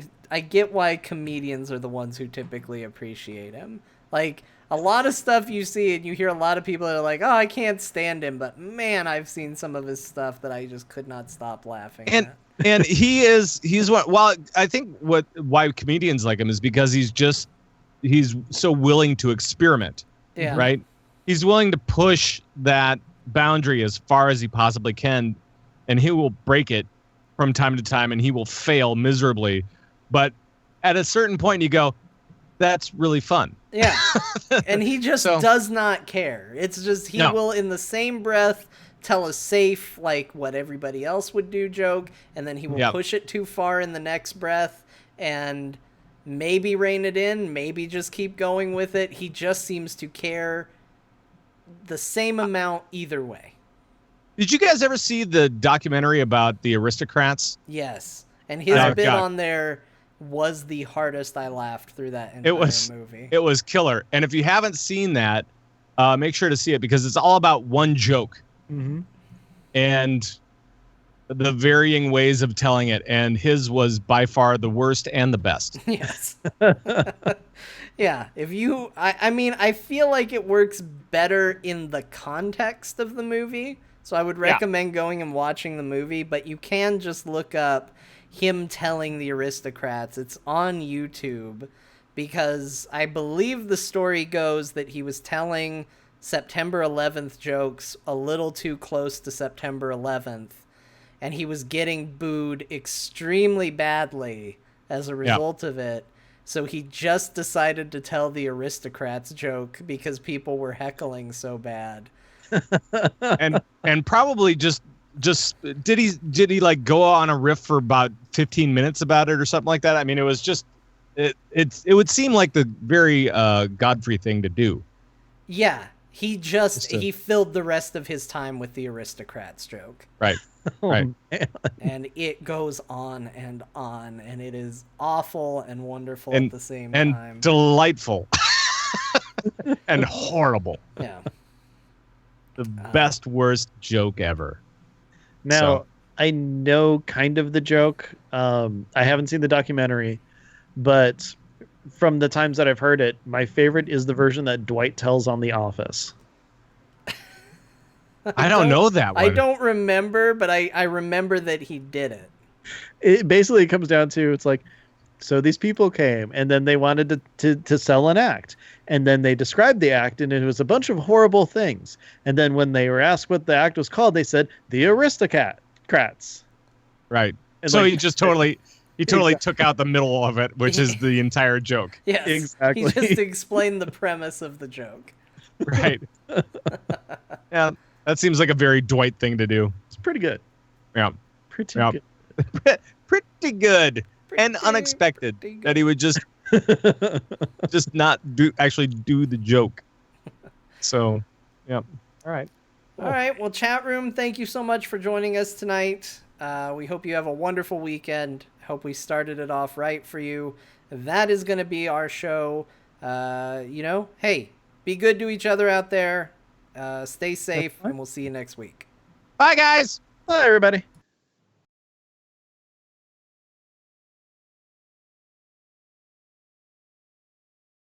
comedians are the ones who typically appreciate him. Like a lot of stuff you see and you hear a lot of people that are like, oh, I can't stand him, but man, I've seen some of his stuff that I just could not stop laughing at. And he's what? Well, I think why comedians like him is because he's just he's so willing to experiment. Yeah. Right. He's willing to push that boundary as far as he possibly can, and he will break it from time to time, and he will fail miserably. But at a certain point, you go, "That's really fun." Yeah. And he just does not care. It's just he will, in the same breath, tell a safe, like what everybody else would do joke, and then he will push it too far in the next breath and maybe rein it in, maybe just keep going with it. He just seems to care the same amount either way. Did you guys ever see the documentary about the Aristocrats? Yes. And his bit on there was the hardest I laughed through that entire movie. It was killer. And if you haven't seen that, make sure to see it, because it's all about one joke. Mm-hmm. And the varying ways of telling it. And his was by far the worst and the best. Yes. Yeah. I mean, I feel like it works better in the context of the movie. So I would recommend going and watching the movie, but you can just look up him telling the Aristocrats. It's on YouTube, because I believe the story goes that he was telling September 11th jokes a little too close to September 11th, and he was getting booed extremely badly as a result of it. So he just decided to tell the Aristocrats joke because people were heckling so bad. and probably just did he like go on a riff for about 15 minutes about it or something like that? I mean, it was just it would seem like the very Godfrey thing to do. Yeah, he filled the rest of his time with the Aristocrats joke. Right. Right. And it goes on, and it is awful and wonderful at the same time. And delightful. And horrible. Yeah. The best, worst joke ever. Now, I know kind of the joke. I haven't seen the documentary, but from the times that I've heard it, my favorite is the version that Dwight tells on The Office. I don't know that one. I don't remember, but I remember that he did it. It basically comes down to, it's like, so these people came, and then they wanted to sell an act. And then they described the act, and it was a bunch of horrible things. And then when they were asked what the act was called, they said, The Aristocrats. Right. And so like, he totally took out the middle of it, which is the entire joke. Yes, exactly. He just explained the premise of the joke. Right. Yeah, that seems like a very Dwight thing to do. It's pretty good. Yeah. Pretty good. Pretty good. And unexpected that he would just not do the joke. So, yeah. All right. Cool. All right. Well, chat room, thank you so much for joining us tonight. We hope you have a wonderful weekend. Hope we started it off right for you. That is going to be our show. Hey, be good to each other out there. Stay safe, and we'll see you next week. Bye, guys. Bye, everybody.